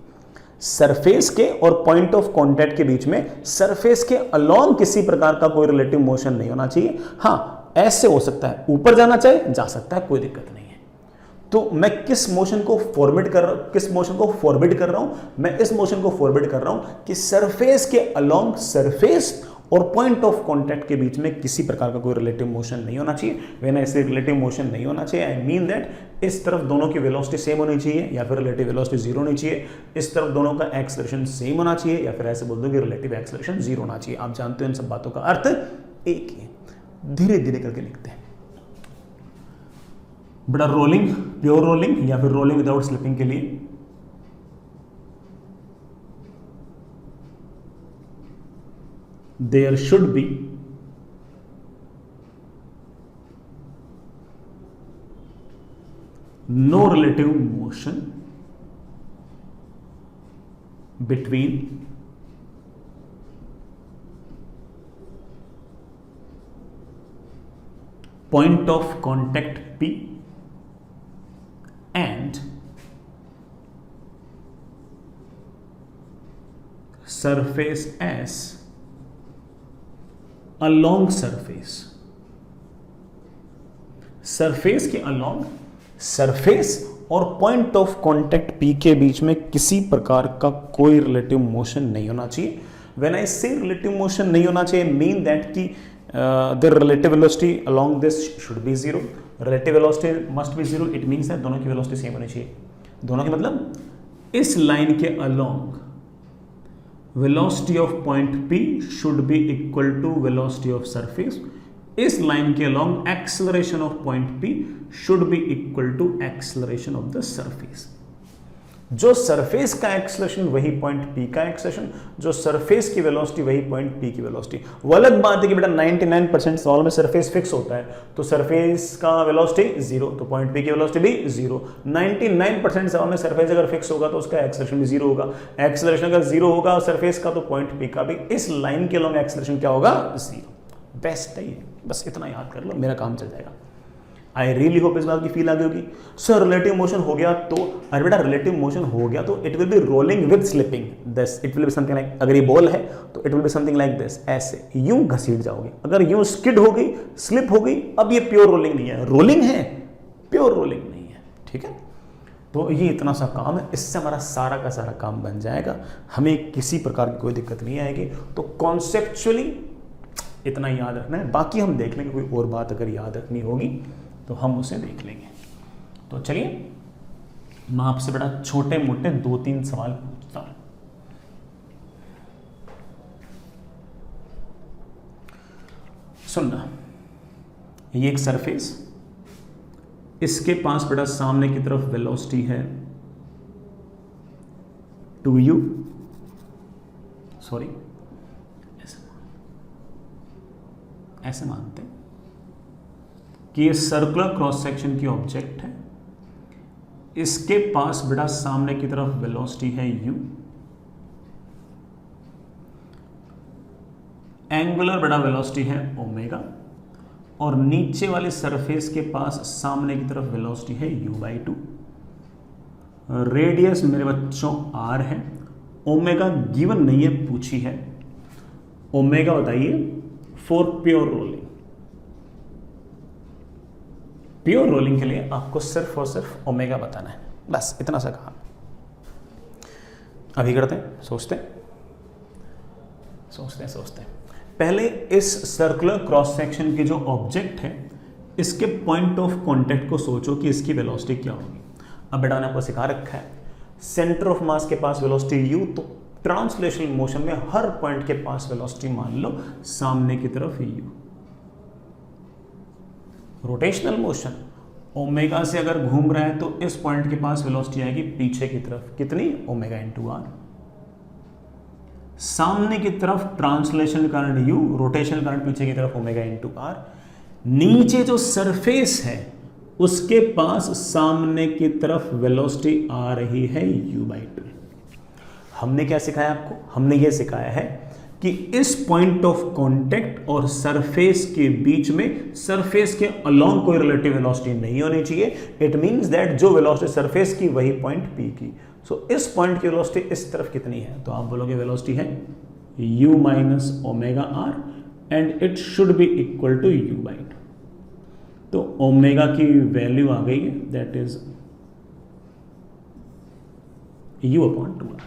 सरफेस के और पॉइंट ऑफ कांटेक्ट के बीच में सरफेस के अलोंग किसी प्रकार का कोई रिलेटिव मोशन नहीं होना चाहिए। हाँ, ऐसे हो सकता है, ऊपर जाना चाहे जा सकता है, कोई दिक्कत नहीं है। तो मैं किस मोशन को फॉरवर्ड कर रहा हूं, किस मोशन को फॉरवर्ड कर रहा हूं, मैं इस मोशन को फॉरवर्ड कर रहा हूं कि सरफेस के अलोंग सरफेस और पॉइंट ऑफ कांटेक्ट के बीच में किसी प्रकार का कोई रिलेटिव मोशन नहीं होना चाहिए। व्हेन आई से रिलेटिव मोशन नहीं होना चाहिए, आई मीन दैट इस तरफ दोनों की वेलोसिटी सेम होनी चाहिए या फिर रिलेटिव वेलोसिटी जीरो होनी चाहिए, इस तरफ दोनों का एक्सेलरेशन सेम होना चाहिए या फिर ऐसे बोल दो कि रिलेटिव एक्सेलरेशन जीरो होना चाहिए। आप जानते हो इन सब बातों का अर्थ एक ही है। धीरे धीरे करके लिखते हैं बेटा। रोलिंग, प्योर रोलिंग या फिर रोलिंग विदाउट स्लिपिंग के लिए there should be no relative motion between point of contact P and surface S along surface, surface के अलोंग सरफेस और पॉइंट ऑफ कांटेक्ट P के बीच में किसी प्रकार का कोई रिलेटिव मोशन नहीं होना चाहिए। व्हेन आई से रिलेटिव मोशन नहीं होना चाहिए, मीन दैट कि the relative velocity along this should B zero, relative velocity must be zero. It means that दोनों की वेलोसिटी सेम होनी चाहिए। दोनों की मतलब इस लाइन के along velocity of point P should be equal to velocity of surface. इस लाइन के along acceleration of point P should be equal to acceleration of the surface. जो सरफेस का एक्सेलरेशन वही पॉइंट P का acceleration, जो surface की velocity वही point P की वेलोसिटी। वो अलग बात है कि बेटा 99% सवाल में सरफेस फिक्स होता है, तो सरफेस का वेलोसिटी जीरो तो पॉइंट P की वेलोसिटी भी जीरो। 99% सवाल में सरफेस अगर फिक्स होगा तो उसका एक्सेलरेशन भी जीरो होगा। एक्सेलरेशन अगर जीरो होगा सरफेस का तो पॉइंट P का भी इस लाइन के अलॉन्ग एक्सेलरेशन क्या होगा, जीरो। बेस्ट है ये, बस इतना याद कर लो, मेरा काम चल जाएगा। आई रियली होप इस बात की फील आ गई होगी। सर रिलेटिव मोशन हो गया तो, अरे बेटा रिलेटिव मोशन हो गया तो it will be rolling with slipping, this it will be something like, अगर ये बॉल है तो it will be something like this, ऐसे यूं घसीट जाओगे। अगर यूं स्किड हो गई, स्लिप हो गई, अब ये प्योर रोलिंग नहीं है, रोलिंग है, प्योर रोलिंग नहीं है। ठीक है, तो ये इतना सा काम है, इससे हमारा सारा का सारा काम बन जाएगा, हमें किसी प्रकार की कोई दिक्कत नहीं आएगी। तो कॉन्सेप्चुअली इतना याद रखना है, बाकी हम देख लेंगे, कोई और बात अगर याद रखनी होगी तो हम उसे देख लेंगे। तो चलिए मैं आपसे बड़ा छोटे मोटे 2-3 सवाल पूछता हूं। सुनना, ये एक सरफेस, इसके पास बेटा सामने की तरफ वेलोसिटी है 2u, सॉरी ऐसे मानते हैं कि ये सर्कुलर क्रॉस सेक्शन की ऑब्जेक्ट है, इसके पास बेटा सामने की तरफ वेलोसिटी है u, एंगुलर बेटा वेलोसिटी है ओमेगा, और नीचे वाले सरफेस के पास सामने की तरफ वेलोसिटी है u/2। रेडियस मेरे बच्चों r है, ओमेगा गिवन नहीं है, पूछी है। ओमेगा बताइए for pure rolling. Pure rolling के लिए आपको सिर्फ और सिर्फ ओमेगा बताना है, बस इतना सा काम। अभी करते हैं, सोचते हैं। पहले इस सर्कुलर क्रॉस सेक्शन की जो ऑब्जेक्ट है, इसके पॉइंट ऑफ कांटेक्ट को सोचो कि इसकी वेलोसिटी क्या होगी। अब बेटा ने आपको सिखा रखा है सेंटर ऑफ मास के पास वेलोसिटी u, तो ट्रांसलेशनल मोशन में हर पॉइंट के पास वेलोसिटी मान लो सामने की तरफ u। रोटेशनल मोशन, ओमेगा से अगर घूम रहा है तो इस पॉइंट के पास वेलोसिटी आएगी पीछे की तरफ, कितनी, ओमेगा इंटू आर। सामने की तरफ translational current u, rotational current पीछे की तरफ ओमेगा इंटू आर। नीचे जो सरफेस है उसके पास सामने की तरफ वेलोसिटी आ रही है u/2। हमने क्या सिखाया आपको, हमने ये सिखाया है कि इस पॉइंट ऑफ कांटेक्ट और सरफेस के बीच में सरफेस के अलोंग कोई रिलेटिव वेलोसिटी नहीं होनी चाहिए। इट मींस दैट जो वेलोसिटी सरफेस की वही पॉइंट पी की। सो इस पॉइंट की वेलोसिटी इस तरफ कितनी है, तो आप बोलोगे वेलोसिटी है u minus omega r and it should be equal to u by 2। तो ओमेगा की वैल्यू आ गई है, that is u upon 2r।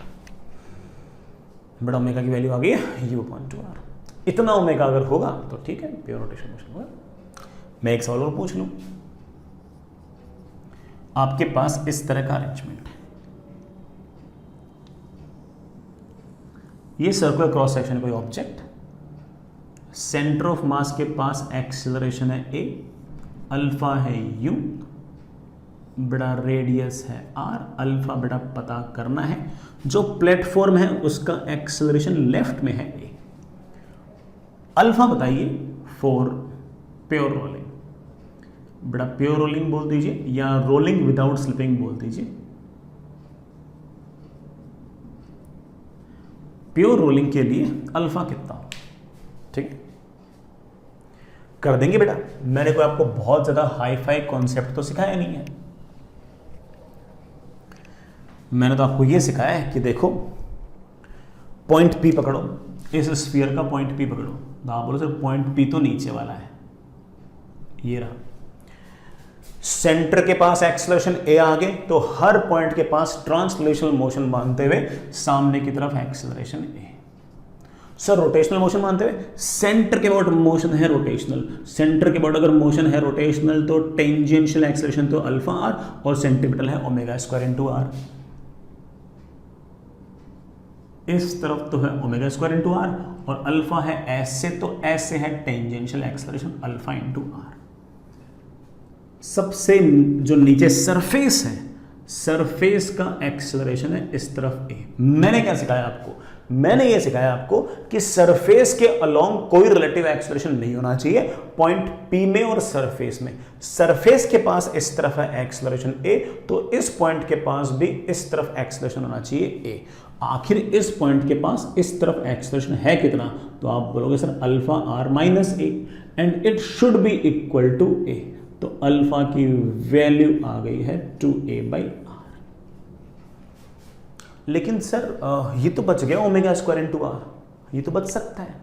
बड़ा ओमेगा की वैल्यू आ गई है u अपॉन 2r। इतना ओमेगा अगर होगा तो ठीक है, प्योर रोटेशन मोशन होगा। मैं एक सवाल और पूछ लूं, आपके पास इस तरह का अरेंजमेंट है, ये सर्कुलर क्रॉस सेक्शन कोई ऑब्जेक्ट, सेंटर ऑफ मास के पास एक्सेलरेशन है a, अल्फा है u, बड़ा रेडियस है r, अल्फा बड़ा पता करना है, जो प्लेटफॉर्म है उसका एक्सेलरेशन लेफ्ट में है a। अल्फा बताइए फॉर प्योर रोलिंग, बड़ा प्योर रोलिंग बोल दीजिए या रोलिंग विदाउट स्लिपिंग बोल दीजिए। प्योर रोलिंग के लिए अल्फा कितना हो, ठीक है, कर देंगे बेटा। मैंने कोई आपको बहुत ज्यादा हाई फाई कॉन्सेप्ट तो सिखाया नहीं है, मैंने तो आपको यह सिखाया है कि देखो पॉइंट पी पकड़ो, इस स्फीयर का पॉइंट पी पकड़ो, तो आप बोलो सर पॉइंट पी तो नीचे वाला है, ये रहा, सेंटर के पास एक्सेलरेशन ए आ गए तो हर पॉइंट के पास ट्रांसलेशनल मोशन मानते हुए सामने की तरफ acceleration A. Sir rotational motion मानते हुए सेंटर के अबाउट मोशन है रोटेशनल, सेंटर के अबाउट अगर मोशन है रोटेशनल तो टेंजेंशियल एक्सेलरेशन तो अल्फा आर और सेंटीमीटर है ओमेगा स्क्वायर इनटू आर। इस तरफ तो है ओमेगा स्क्वायर इनटू आर और अल्फा है ऐसे, तो ऐसे है tangential acceleration alpha into r. सबसे जो नीचे सरफेस है, सरफेस का एक्सेलरेशन है इस तरफ ए। मैंने क्या सिखाया आपको, मैंने ये सिखाया आपको कि सरफेस के अलोंग कोई रिलेटिव एक्सेलरेशन नहीं होना चाहिए पॉइंट पी में और सरफेस में। सरफेस के पास इस तरफ है एक्सेलरेशन ए, तो इस पॉइंट के पास भी इस तरफ एक्सेलरेशन होना चाहिए ए। आखिर इस पॉइंट के पास इस तरफ एक्सेलरेशन है कितना, तो आप बोलोगे sir alpha R minus A and it should be equal to A. तो अल्फा की वैल्यू आ गई है 2a बाई आर। लेकिन सर ये तो बच गया ओमेगा स्क्वायर इनटू आर, ये तो बच सकता है।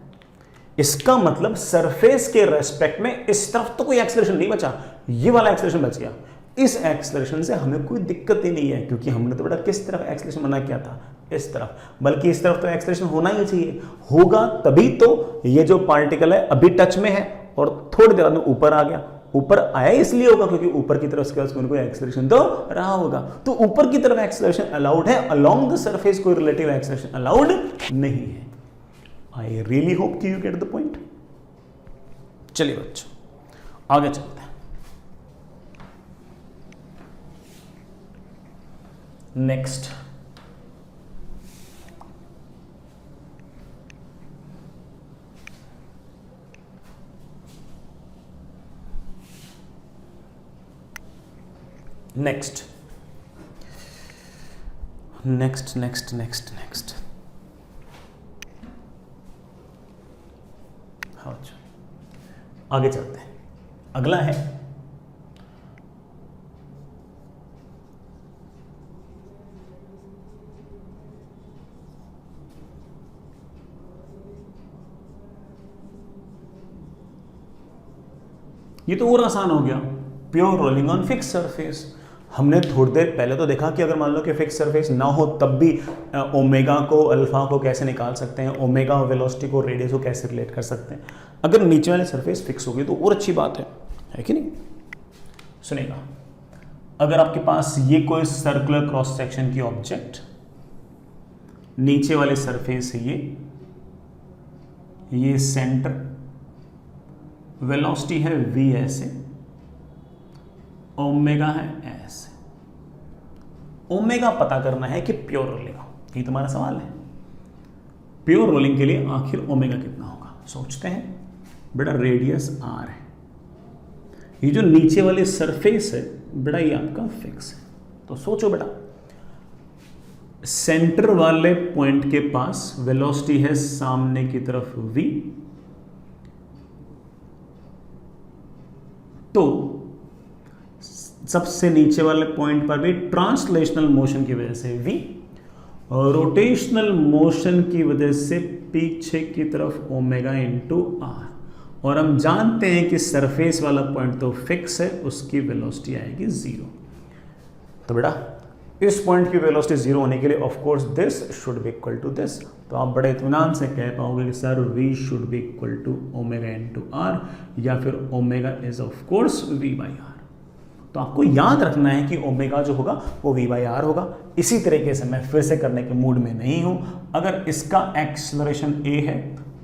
इसका मतलब सरफेस के रेस्पेक्ट में इस तरफ तो कोई एक्सेलरेशन नहीं बचा, ये वाला एक्सेलरेशन बच गया। इस एक्सेलरेशन से हमें कोई दिक्कत ही नहीं है, क्योंकि हमने तो बेटा किस तरफ एक्सेलरेशन मना किया था, इस तरफ, बल्कि इस तरफ तो एक्सेलरेशन होना ही चाहिए। होगा तभी तो ये जो पार्टिकल है अभी टच में है और थोड़ी देर में ऊपर आ गया। ऊपर आया इसलिए होगा क्योंकि ऊपर की तरफ उसके कोई एक्सेलरेशन तो रहा होगा, तो ऊपर की तरफ एक्सेलरेशन अलाउड है, अलोंग द सरफेस कोई रिलेटिव एक्सेलरेशन अलाउड नहीं है। आई रियली होप कि यू गेट द पॉइंट। चलिए बच्चों आगे चलते हैं। Next next next next next next हाँ आगे चलते हैं। अगला है ये तो और आसान हो गया, pure rolling on fix surface. हमने थोड़ी देर पहले तो देखा कि अगर मान लो कि फिक्स सरफेस ना हो तब भी ओमेगा को अल्फा को कैसे निकाल सकते हैं, ओमेगा और वेलोसिटी को रेडियस को कैसे रिलेट कर सकते हैं। अगर नीचे वाले सरफेस फिक्स होगी तो और अच्छी बात है कि नहीं। सुनिएगा, अगर आपके पास ये कोई सर्कुलर क्रॉस सेक्शन की ऑब्जेक्ट, नीचे वाले सरफेस है ये सेंटर, वेलोसिटी है v ऐसे, ओमेगा है ऐसे। ओमेगा पता करना है कि प्योर रोलिंग हो, ये तुम्हारा सवाल है। प्योर रोलिंग के लिए आखिर ओमेगा कितना होगा, सोचते हैं बेटा। रेडियस r है, ये जो नीचे वाली सरफेस है बेटा ये आपका फिक्स है, तो सोचो बेटा सेंटर वाले पॉइंट के पास वेलोसिटी है सामने की तरफ v, तो सबसे नीचे वाले पॉइंट पर भी ट्रांसलेशनल मोशन की वजह से v और रोटेशनल मोशन की वजह से पीछे की तरफ ओमेगा इंटू आर। और हम जानते हैं कि सरफेस वाला पॉइंट तो फिक्स है, उसकी वेलोसिटी आएगी 0। तो बेटा इस पॉइंट की वेलोसिटी 0 होने के लिए of course this should be equal to this. तो आप बड़े इत्मीनान से कह पाओगे कि sir v should be equal to omega into r, या फिर omega is of course v by r. तो आपको याद रखना है कि ओमेगा जो होगा वो v बाई आर होगा। इसी तरीके से मैं फिर से करने के मूड में नहीं हूं। अगर इसका एक्सेलरेशन a है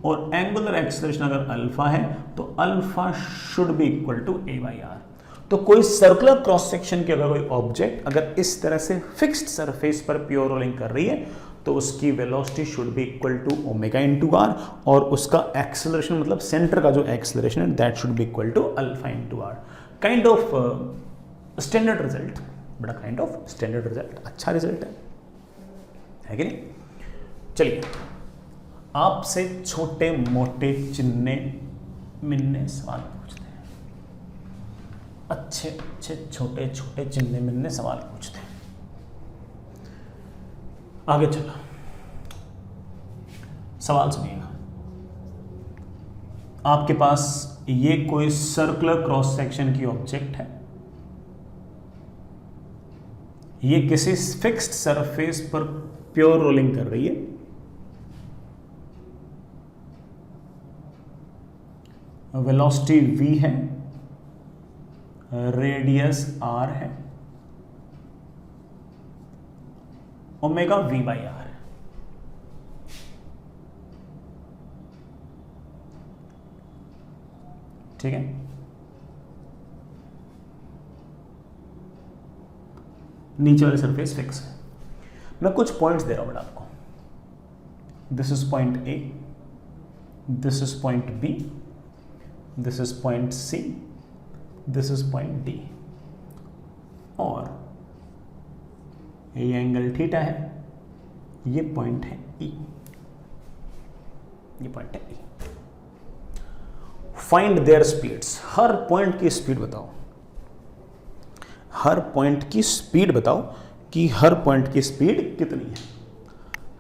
और एंगुलर एक्सेलरेशन अगर अल्फा है तो alpha should be equal to a by r. तो कोई सर्कुलर क्रॉस सेक्शन की अगर कोई ऑब्जेक्ट अगर इस तरह से फिक्स्ड सरफेस पर प्योर रोलिंग कर रही है तो उसकी velocity should be equal to omega into r, और उसका एक्सेलरेशन मतलब सेंटर का जो एक्सेलरेशन है that should be equal to alpha into r. Kind of standard result, बड़ा काइंड ऑफ स्टैंडर्ड रिजल्ट, अच्छा रिजल्ट है कि नहीं। चलिए आपसे छोटे मोटे चिन्ने मिन्ने सवाल पूछते हैं, अच्छे अच्छे छोटे छोटे चिन्ने मिन्ने सवाल पूछते हैं। आगे चलो, सवाल सुनिएगा। आपके पास ये कोई सर्कुलर क्रॉस सेक्शन की ऑब्जेक्ट है, ये किसी फिक्स्ड सरफेस पर प्योर रोलिंग कर रही है, वेलोसिटी v है, रेडियस r है, ओमेगा v बाई आर है। ठीक है, नीचे वाली सरफेस फिक्स है। मैं कुछ पॉइंट्स दे रहा हूं बेटा आपको। This is point A, this is point B, this is point C, this is point D, और ये एंगल थीटा है, ये पॉइंट है ई, ये पॉइंट है ई। फाइंड देयर स्पीड्स, हर पॉइंट की स्पीड बताओ, हर पॉइंट की स्पीड बताओ कि हर पॉइंट की स्पीड कितनी है,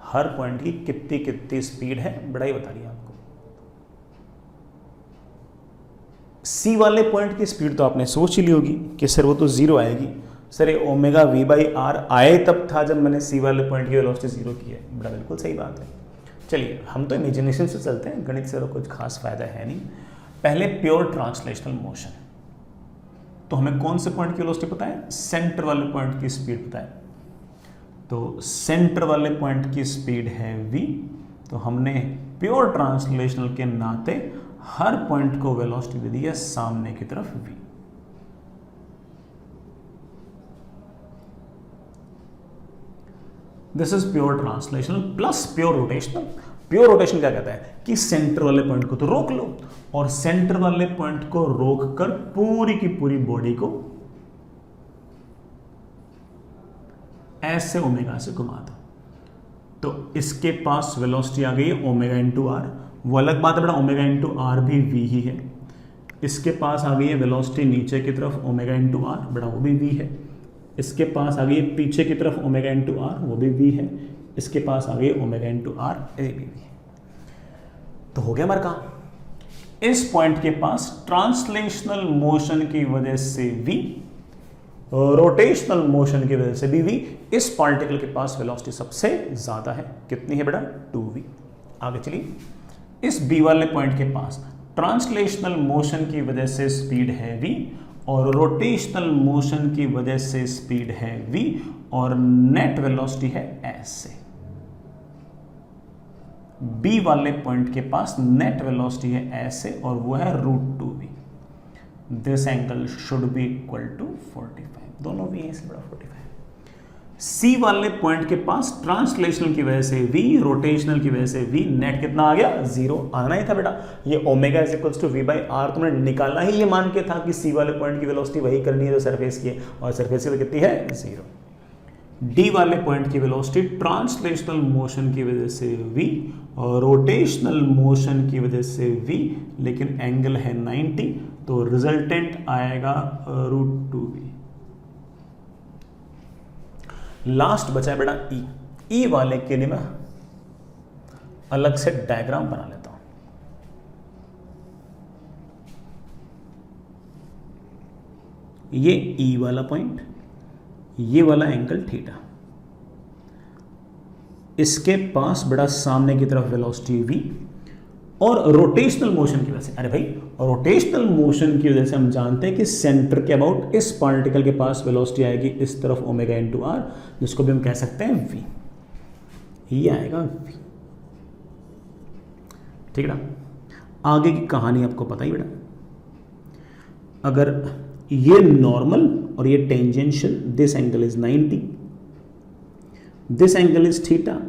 हर पॉइंट की कितनी कितनी स्पीड है, बड़ा ही बता रही है आपको। सी वाले पॉइंट की स्पीड तो आपने सोच ही ली होगी कि सर वो तो 0 आएगी। सर ये ओमेगा v बाई आर आए तब था जब मैंने सी वाले पॉइंट की वेलोसिटी 0 की है। बड़ा बिल्कुल सही बात है। चलिए हम तो इमेजिनेशन से चलते हैं, गणित से तो कुछ खास फायदा है नहीं। पहले प्योर ट्रांसलेशनल मोशन, तो हमें कौन से पॉइंट की वेलोसिटी पता है, सेंटर वाले पॉइंट की स्पीड पता है। तो सेंटर वाले पॉइंट की स्पीड है v, तो हमने प्योर ट्रांसलेशनल के नाते हर पॉइंट को वेलोसिटी दे दी है सामने की तरफ v। This is pure translational plus pure rotational. Pure rotation क्या कहता है कि सेंटर वाले पॉइंट को तो रोक लो, और सेंटर वाले पॉइंट को रोककर पूरी की पूरी बॉडी को ऐसे ओमेगा से घुमा दो, तो इसके पास वेलोसिटी आ गई ओमेगा इंटू आर। वो अलग बात है बेटा, ओमेगा इंटू आर भी v ही है। इसके पास आ गई है वेलोसिटी नीचे की तरफ ओमेगा इंटू आर, बेटा वो भी v है। इसके पास आ गई है पीछे की तरफ ओमेगा इंटू आर, वो भी v है। इसके पास आ गई ओमेगा इंटू आर, ये भी v है। तो हो गया हमारा काम। इस पॉइंट के पास ट्रांसलेशनल मोशन की वजह से v, रोटेशनल मोशन की वजह से भी v, इस पार्टिकल के पास वेलोसिटी सबसे ज्यादा है। कितनी है बेटा, 2v। आगे चलिए, इस b वाले पॉइंट के पास ट्रांसलेशनल मोशन की वजह से स्पीड है v, और रोटेशनल मोशन की वजह से स्पीड है v, और नेट वेलोसिटी है ऐसे। b वाले पॉइंट के पास नेट वेलोसिटी है ऐसे, और वो है √2v। This angle should be equal to 45, दोनों भी है इससे बड़ा 45। सी वाले पॉइंट के पास ट्रांसलेशनल की वजह से v, रोटेशनल की वजह से v, नेट कितना आ गया, 0 आना ही था बेटा। ये omega is equals to v by r तुमने निकालना ही ये मान के था कि सी वाले पॉइंट की वेलोसिटी वही करनी है जो सरफेस की है, और सरफेस की तो कितनी है, 0। डी वाले पॉइंट की वेलोसिटी ट्रांसलेशनल मोशन की वजह से v और रोटेशनल मोशन की वजह से v, लेकिन एंगल है 90, तो रिजल्टेंट आएगा √2v। लास्ट बचा है बेटा e। e वाले के लिए मैं अलग से डायग्राम बना लेता हूं। ये e वाला पॉइंट, ये वाला एंगल थीटा, इसके पास बड़ा सामने की तरफ वेलोसिटी v और रोटेशनल मोशन की वजह से, अरे भाई रोटेशनल मोशन की वजह से हम जानते हैं कि सेंटर के अबाउट इस पार्टिकल के पास वेलोसिटी आएगी इस तरफ ओमेगा इंटू आर, जिसको भी हम कह सकते हैं v, ये आएगा v। ठीक है ना। आगे की कहानी आपको पता ही बेटा, अगर ये नॉर्मल और ये tangential, this angle is 90, this angle is theta,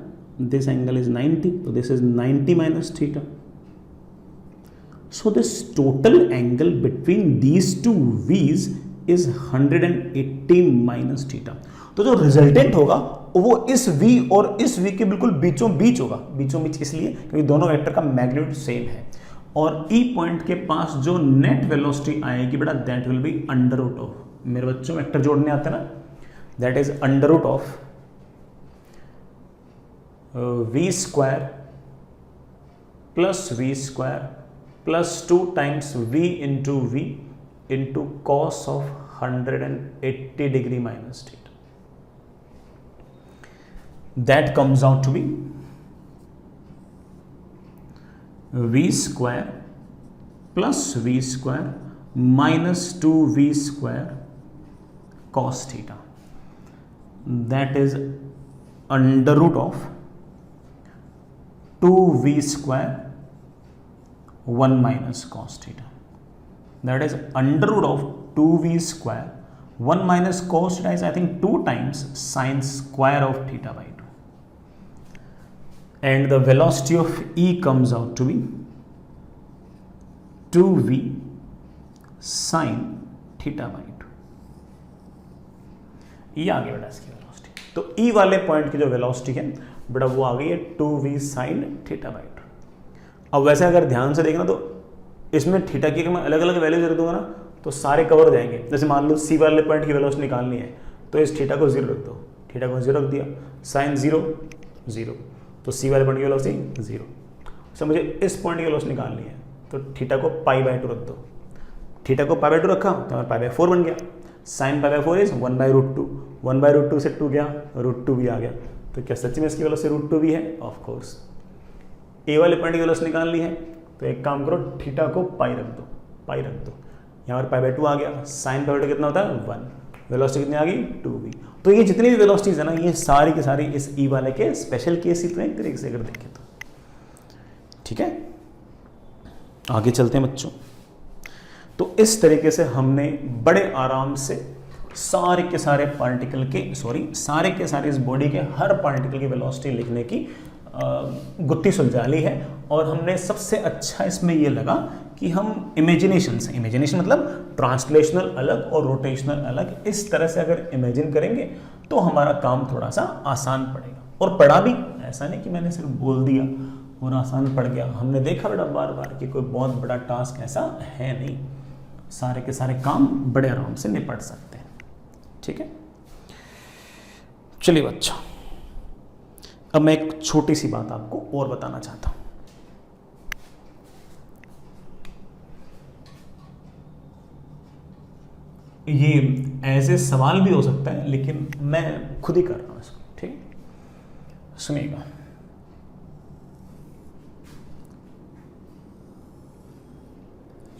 this angle is 90, तो this is 90 minus theta. So this total angle between these two V's is 180 minus theta। तो जो रिजल्टेंट होगा वो इस V और इस V के बिल्कुल बीचों बीच होगा। बीचों बीच इसलिए क्योंकि दोनों वेक्टर का मैग्नीट्यूड सेम है। और E पॉइंट के पास जो नेट वेलोसिटी आएगी बेटा, that will be under root of, मेरे बच्चों वेक्टर जोड़ने आते हैं ना, that is under root of V square plus V square plus 2 times v into v into cos of 180 degree minus theta. That comes out to be v square plus v square minus 2v square cos theta, that is under root of 2v square 1 minus cos theta, that is under root of 2v square 1 minus cos theta is I think 2 times sine square of theta by 2, and the velocity of E comes out to be 2v sine theta by 2। ये आ गया बेटा इसकी velocity. तो E वाले point की जो velocity है बेटा वो आ गई है 2v sine theta by 2। अब वैसे अगर ध्यान से देखना तो इसमें थीटा की अगर मैं अलग अलग वैल्यूज रख दूंगा ना तो सारे कवर हो जाएंगे। जैसे मान लो सी वाले पॉइंट की वेलोसिटी निकालनी है तो इस थीटा को 0 रख दो, थीटा को 0 रख दिया, साइन 0 0, तो सी वाले पॉइंट की वेलोसिटी 0। सर मुझे इस पॉइंट की वेलोसिटी निकालनी है तो थीटा को पाई बाय 2 रख दो, थीटा को पाई बाय 2 रखा तो हमारा पाई बाय 4 बन गया, साइन पाई बाय 4 इज 1/√2, 1/√2 से 2 गया, √2 भी आ गया। तो क्या सच्ची में इसकी वेलोसिटी √2 भी है? Of course. ए वाले पॉइंट की वेलोसिटी निकालनी है तो एक काम करो, थीटा को पाई रख दो, पाई रख दो, यहाँ पर पाई बाय 2 आ गया, साइन पाई बाय 2 कितना होता है 1, वेलोसिटी कितनी आ गई 2v। तो ये जितनी भी वेलोसिटीज है ना ये सारी की सारी इस ई वाले के स्पेशल केस ही तो एक तरीके से अगर देखें तो। ठीक है, आगे चलते हैं बच्चों। तो इस तरीके से हमने बड़े आराम से सारे के सारे पार्टिकल के सारे के सारे इस बॉडी के हर पार्टिकल की वेलोसिटी लिखने की गुत्थी सुलझा ली है। और हमने सबसे अच्छा इसमें यह लगा कि हम इमेजिनेशन से, इमेजिनेशन मतलब ट्रांसलेशनल अलग और रोटेशनल अलग, इस तरह से अगर इमेजिन करेंगे तो हमारा काम थोड़ा सा आसान पड़ेगा। और पढ़ा भी, ऐसा नहीं कि मैंने सिर्फ बोल दिया और आसान पड़ गया, हमने देखा बेटा बार बार कि कोई बहुत बड़ा टास्क ऐसा है नहीं, सारे के सारे काम बड़े आराम से निपट सकते हैं। ठीक है, चलिए बच्चा, अब मैं एक छोटी सी बात आपको और बताना चाहता हूं। ये एज ए सवाल भी हो सकता है लेकिन मैं खुद ही कर रहा हूं इसको। ठीक, सुनिएगा।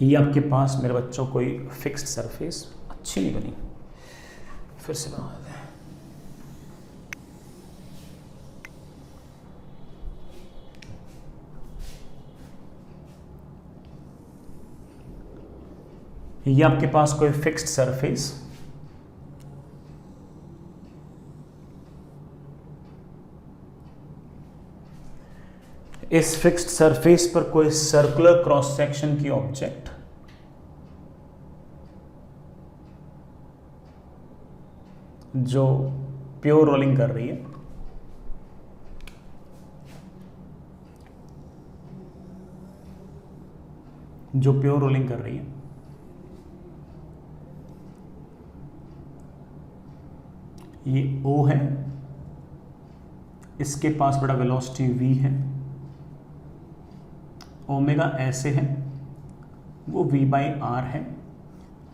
ये आपके पास मेरे बच्चों कोई फिक्स्ड सरफेस अच्छी नहीं बनी, फिर से बना देते हैं। ये आपके पास कोई फिक्स्ड सरफेस, इस फिक्स्ड सरफेस पर कोई सर्कुलर क्रॉस सेक्शन की ऑब्जेक्ट जो प्योर रोलिंग कर रही है, जो प्योर रोलिंग कर रही है, ये O है, इसके पास बड़ा वेलोसिटी V है, ओमेगा ऐसे है, वो V/R है,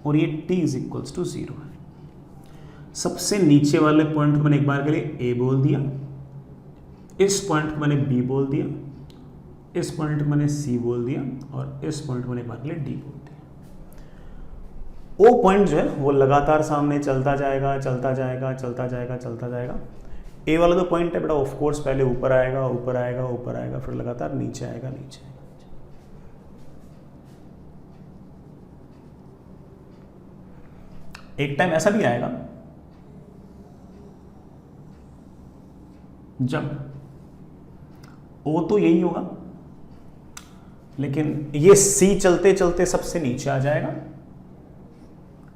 और ये T इज इक्वल्स टू 0 है। सबसे नीचे वाले पॉइंट को मैंने एक बार के लिए A बोल दिया, इस पॉइंट को मैंने B बोल दिया, इस पॉइंट को मैंने C बोल दिया, और इस पॉइंट को मैंने एक बार के लिए D बोल दिया। O पॉइंट जो है वो लगातार सामने चलता जाएगा, चलता जाएगा, चलता जाएगा, चलता जाएगा। A वाला जो पॉइंट है बेटा ऑफ कोर्स पहले ऊपर आएगा, ऊपर आएगा, ऊपर आएगा, फिर लगातार नीचे आएगा, नीचे आएगा। एक टाइम ऐसा भी आएगा जब O तो यही होगा, लेकिन ये C चलते चलते सबसे नीचे आ जाएगा,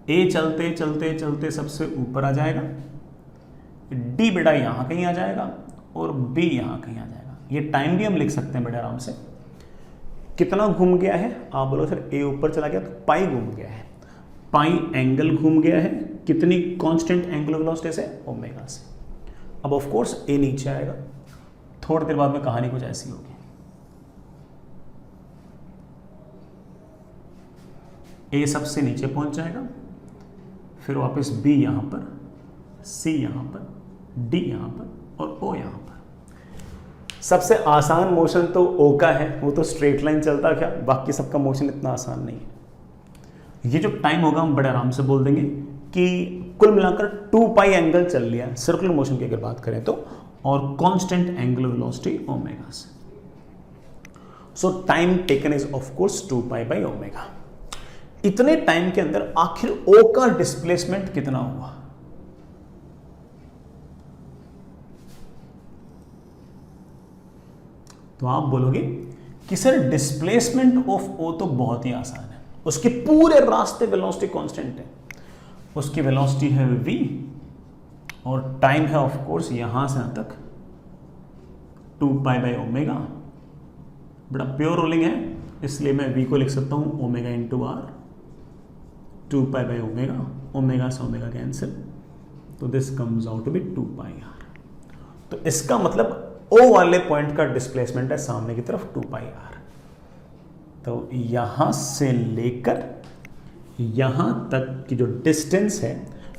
A चलते चलते चलते सबसे ऊपर आ जाएगा, D बेटा यहां कहीं आ जाएगा, और B यहां कहीं आ जाएगा। ये टाइम भी हम लिख सकते हैं बेटा आराम से। कितना घूम गया है आप बोलो सर, A ऊपर चला गया तो पाई घूम गया है, पाई एंगल घूम गया है, कितनी कांस्टेंट एंगुलर वेलोसिटी से, ओमेगा से। अब ऑफ कोर्स A नीचे आएगा, थोड़ी देर बाद में कहानी कुछ ऐसी होगी। A सबसे नीचे पहुंच जाएगा, फिर वापस B यहां पर, C यहां पर, D यहां पर, और O यहां पर। सबसे आसान मोशन तो O का है, वो तो स्ट्रेट लाइन चलता क्या, बाकी सबका मोशन इतना आसान नहीं है। ये जो टाइम होगा हम बड़े आराम से बोल देंगे कि कुल मिलाकर 2 पाई एंगल चल लिया सर्कुलर मोशन की अगर बात करें तो, और कांस्टेंट एंगुलर वेलोसिटी ओमेगा से। सो time taken is of course 2 pi by omega. इतने टाइम के अंदर आखिर O का डिस्प्लेसमेंट कितना हुआ? तो आप बोलोगे कि सर डिस्प्लेसमेंट ऑफ O तो बहुत ही आसान है, उसके पूरे रास्ते वेलोसिटी कांस्टेंट है, उसकी वेलोसिटी है v और टाइम है ऑफ कोर्स यहां से यहां तक 2 पाई बाई ओमेगा। बड़ा प्योर रोलिंग है, इसलिए मैं v को लिख सकता हूं omega into r, 2 pi by omega, omega से ओमेगा कैंसिल, तो this comes out to be 2 pi r। तो इसका मतलब O वाले पॉइंट का डिस्प्लेसमेंट है सामने की तरफ 2 पाई r। तो यहां से लेकर यहां तक की जो डिस्टेंस है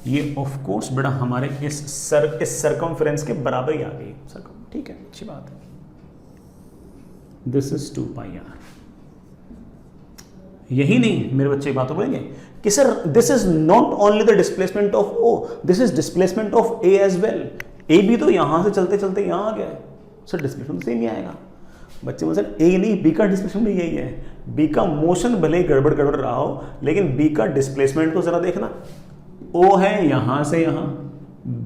ये ऑफ कोर्स बड़ा हमारे इस सरकमफ्रेंस के बराबर ही आ गई। ठीक है, अच्छी बात है। This is 2 pi r। यही नहीं, मेरे बच्चे बात बोलेंगे कि sir this is not only the displacement of O, this is displacement of A as well. A भी तो यहां से चलते चलते यहां आ गया है, सर डिस्प्लेसमेंट सेम ही आएगा। बच्चे बोलते सर A नहीं, B का डिस्प्लेसमेंट भी यही है। B का मोशन भले ही गड़बड़ गड़बड़ रहा हो, लेकिन B का डिस्प्लेसमेंट तो जरा देखना, O है यहां से यहां,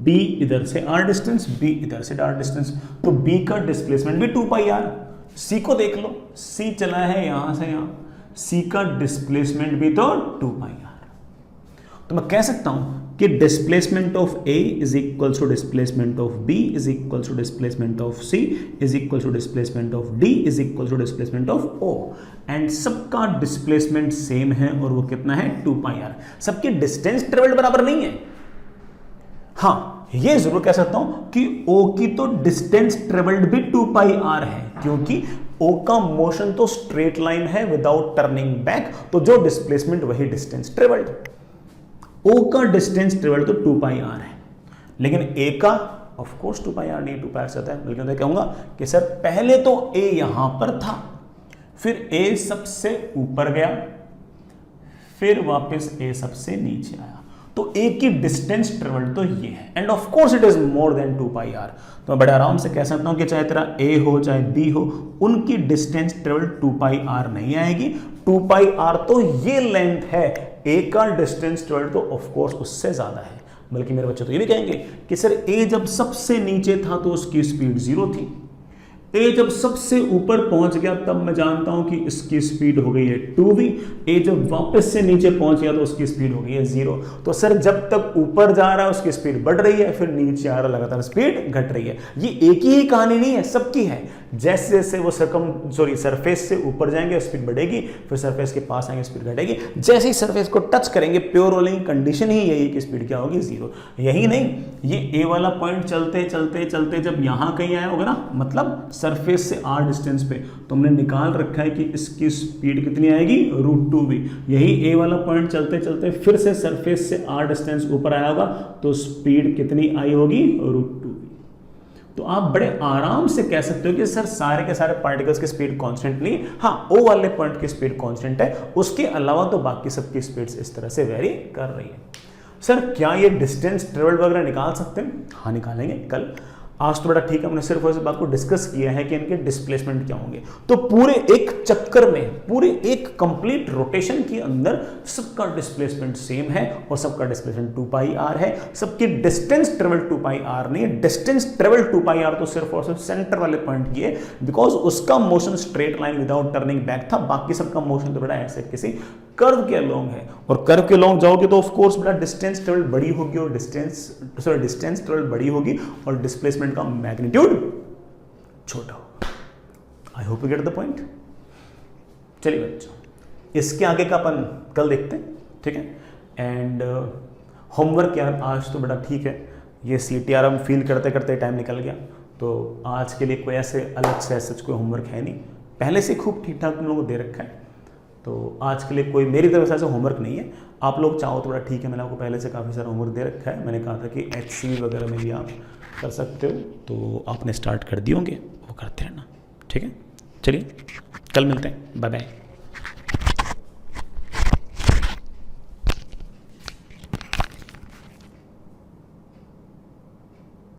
B इधर से r डिस्टेंस, B इधर से r डिस्टेंस, तो B का डिस्प्लेसमेंट भी 2 पाई r। C को देख लो, C चला है यहां से यहां, C का डिस्प्लेसमेंट भी तो 2 पाई r। तो मैं कह सकता हूं कि displacement of A is equal to displacement of B is equal to displacement of C is equal to displacement of D is equal to displacement of O, and सबका displacement same है, और वो कितना है 2 पाई r। सबकी distance travelled बराबर नहीं है। हाँ, ये जरूर कह सकता हूं कि O की तो डिस्टेंस ट्रेवल्ड भी 2 पाई r है, क्योंकि O का मोशन तो स्ट्रेट लाइन है विदाउट टर्निंग बैक, तो जो डिस्प्लेसमेंट वही डिस्टेंस ट्रेवल्ड। O का डिस्टेंस ट्रेवल्ड तो 2 पाई r है, लेकिन A का ऑफ कोर्स 2 पाई r नहीं, 2 पाई r से आता है। बल्कि मैं कहूंगा कि सर पहले तो A यहां पर था, फिर A सबसे ऊपर गया, फिर वापस A सबसे नीचे आया, तो A की डिस्टेंस ट्रेवल्ड तो ये है, end of course it is more than 2 pi r। तो मैं बड़े आराम से कह सकता हूं कि चाहे तेरा A हो चाहे B हो, उनकी डिस्टेंस ट्रेवल्ड 2 पाई r नहीं आएगी। 2 पाई r तो ये लेंथ है, A का डिस्टेंस ट्रेवल्ड तो ऑफ कोर्स उससे ज्यादा है। बल्कि मेरे बच्चे तो ये भी कहेंगे कि सर A जब सबसे नीचे था तो उसकी स्पीड 0 थी, ए जब सबसे ऊपर पहुंच गया तब मैं जानता हूं कि इसकी स्पीड हो गई है 2v। ए जब वापस से नीचे पहुंच गया तो उसकी स्पीड हो गई है 0। तो सर जब तक ऊपर जा रहा है उसकी स्पीड बढ़ रही है, फिर नीचे आ रहा लगातार स्पीड घट रही है। ये एक ही कहानी नहीं है, सबकी है। जैसे जैसे वो सरफेस से ऊपर जाएंगे स्पीड बढ़ेगी, फिर सरफेस के पास आएंगे स्पीड घटेगी। जैसे ही सरफेस को टच करेंगे प्योर रोलिंग कंडीशन ही यही कि स्पीड क्या होगी 0। यही नहीं, ये ए वाला पॉइंट चलते चलते चलते जब यहां कहीं आया होगा ना, मतलब सरफेस से r डिस्टेंस पे, तो हमने निकाल रखा है कि इसकी स्पीड कितनी आएगी √2v। यही ए वाला पॉइंट चलते चलते फिर से सरफेस से r डिस्टेंस ऊपर आया होगा तो स्पीड कितनी आई होगी √2v। तो आप बड़े आराम से कह सकते हो कि सर सारे के सारे पार्टिकल्स की स्पीड कांस्टेंट नहीं, हाँ ओ वाले पॉइंट की स्पीड कांस्टेंट है, उसके अलावा तो बाकी सबकी स्पीड्स इस तरह से वेरी कर रही है। सर क्या ये डिस्टेंस ट्रेवल्ड वगैरह निकाल सकते हैं? हाँ निकालेंगे कल। आज तो बड़ा ठीक है, हमने सिर्फ इस बात को डिस्कस किया है कि इनके डिस्प्लेसमेंट क्या होंगे। तो पूरे एक चक्कर में, पूरे एक कंप्लीट रोटेशन के अंदर सबका डिस्प्लेसमेंट सेम है और सबका डिस्प्लेसमेंट 2πr है। सबकी डिस्टेंस ट्रेवल 2πr नहीं है, डिस्टेंस ट्रेवल 2πr तो सिर्फ और सिर्फ सेंटर वाले पॉइंट की है, बिकॉज उसका motion straight line without turning back था। बाकी सबका मोशन तो बड़ा ऐसे किसी कर्व के अलोंग है, और कर्व के अलोंग जाओगे तो ऑफ कोर्स बड़ा डिस्टेंस ट्रेवल बड़ी होगी और डिस्टेंस ट्रेवल बड़ी होगी और डिस्प्लेसमेंट का मैग्नीट्यूड छोटा होगा। आई hope you get the point. चलिए बच्चों, इसके आगे का अपन कल देखते हैं, ठीक है। एंड होमवर्क यार आज तो बड़ा ठीक है, ये CTR हम फील करते करते टाइम निकल गया, तो आज के लिए कोई ऐसे अलग से ऐसा कोई होमवर्क है नहीं, पहले से खूब ठीक ठाक तुम लोगों को दे रखा है। तो आज के लिए कोई मेरी तरफ से ऐसा होमवर्क नहीं है। आप लोग चाहो तो बड़ा ठीक है, मैंने आपको पहले से काफ़ी सारा होमवर्क दे रखा है। मैंने कहा था कि HCV वगैरह में भी आप कर सकते हो, तो आपने स्टार्ट कर दिए होंगे, वो करते रहना, ठीक है। चलिए कल मिलते हैं, बाय बाय।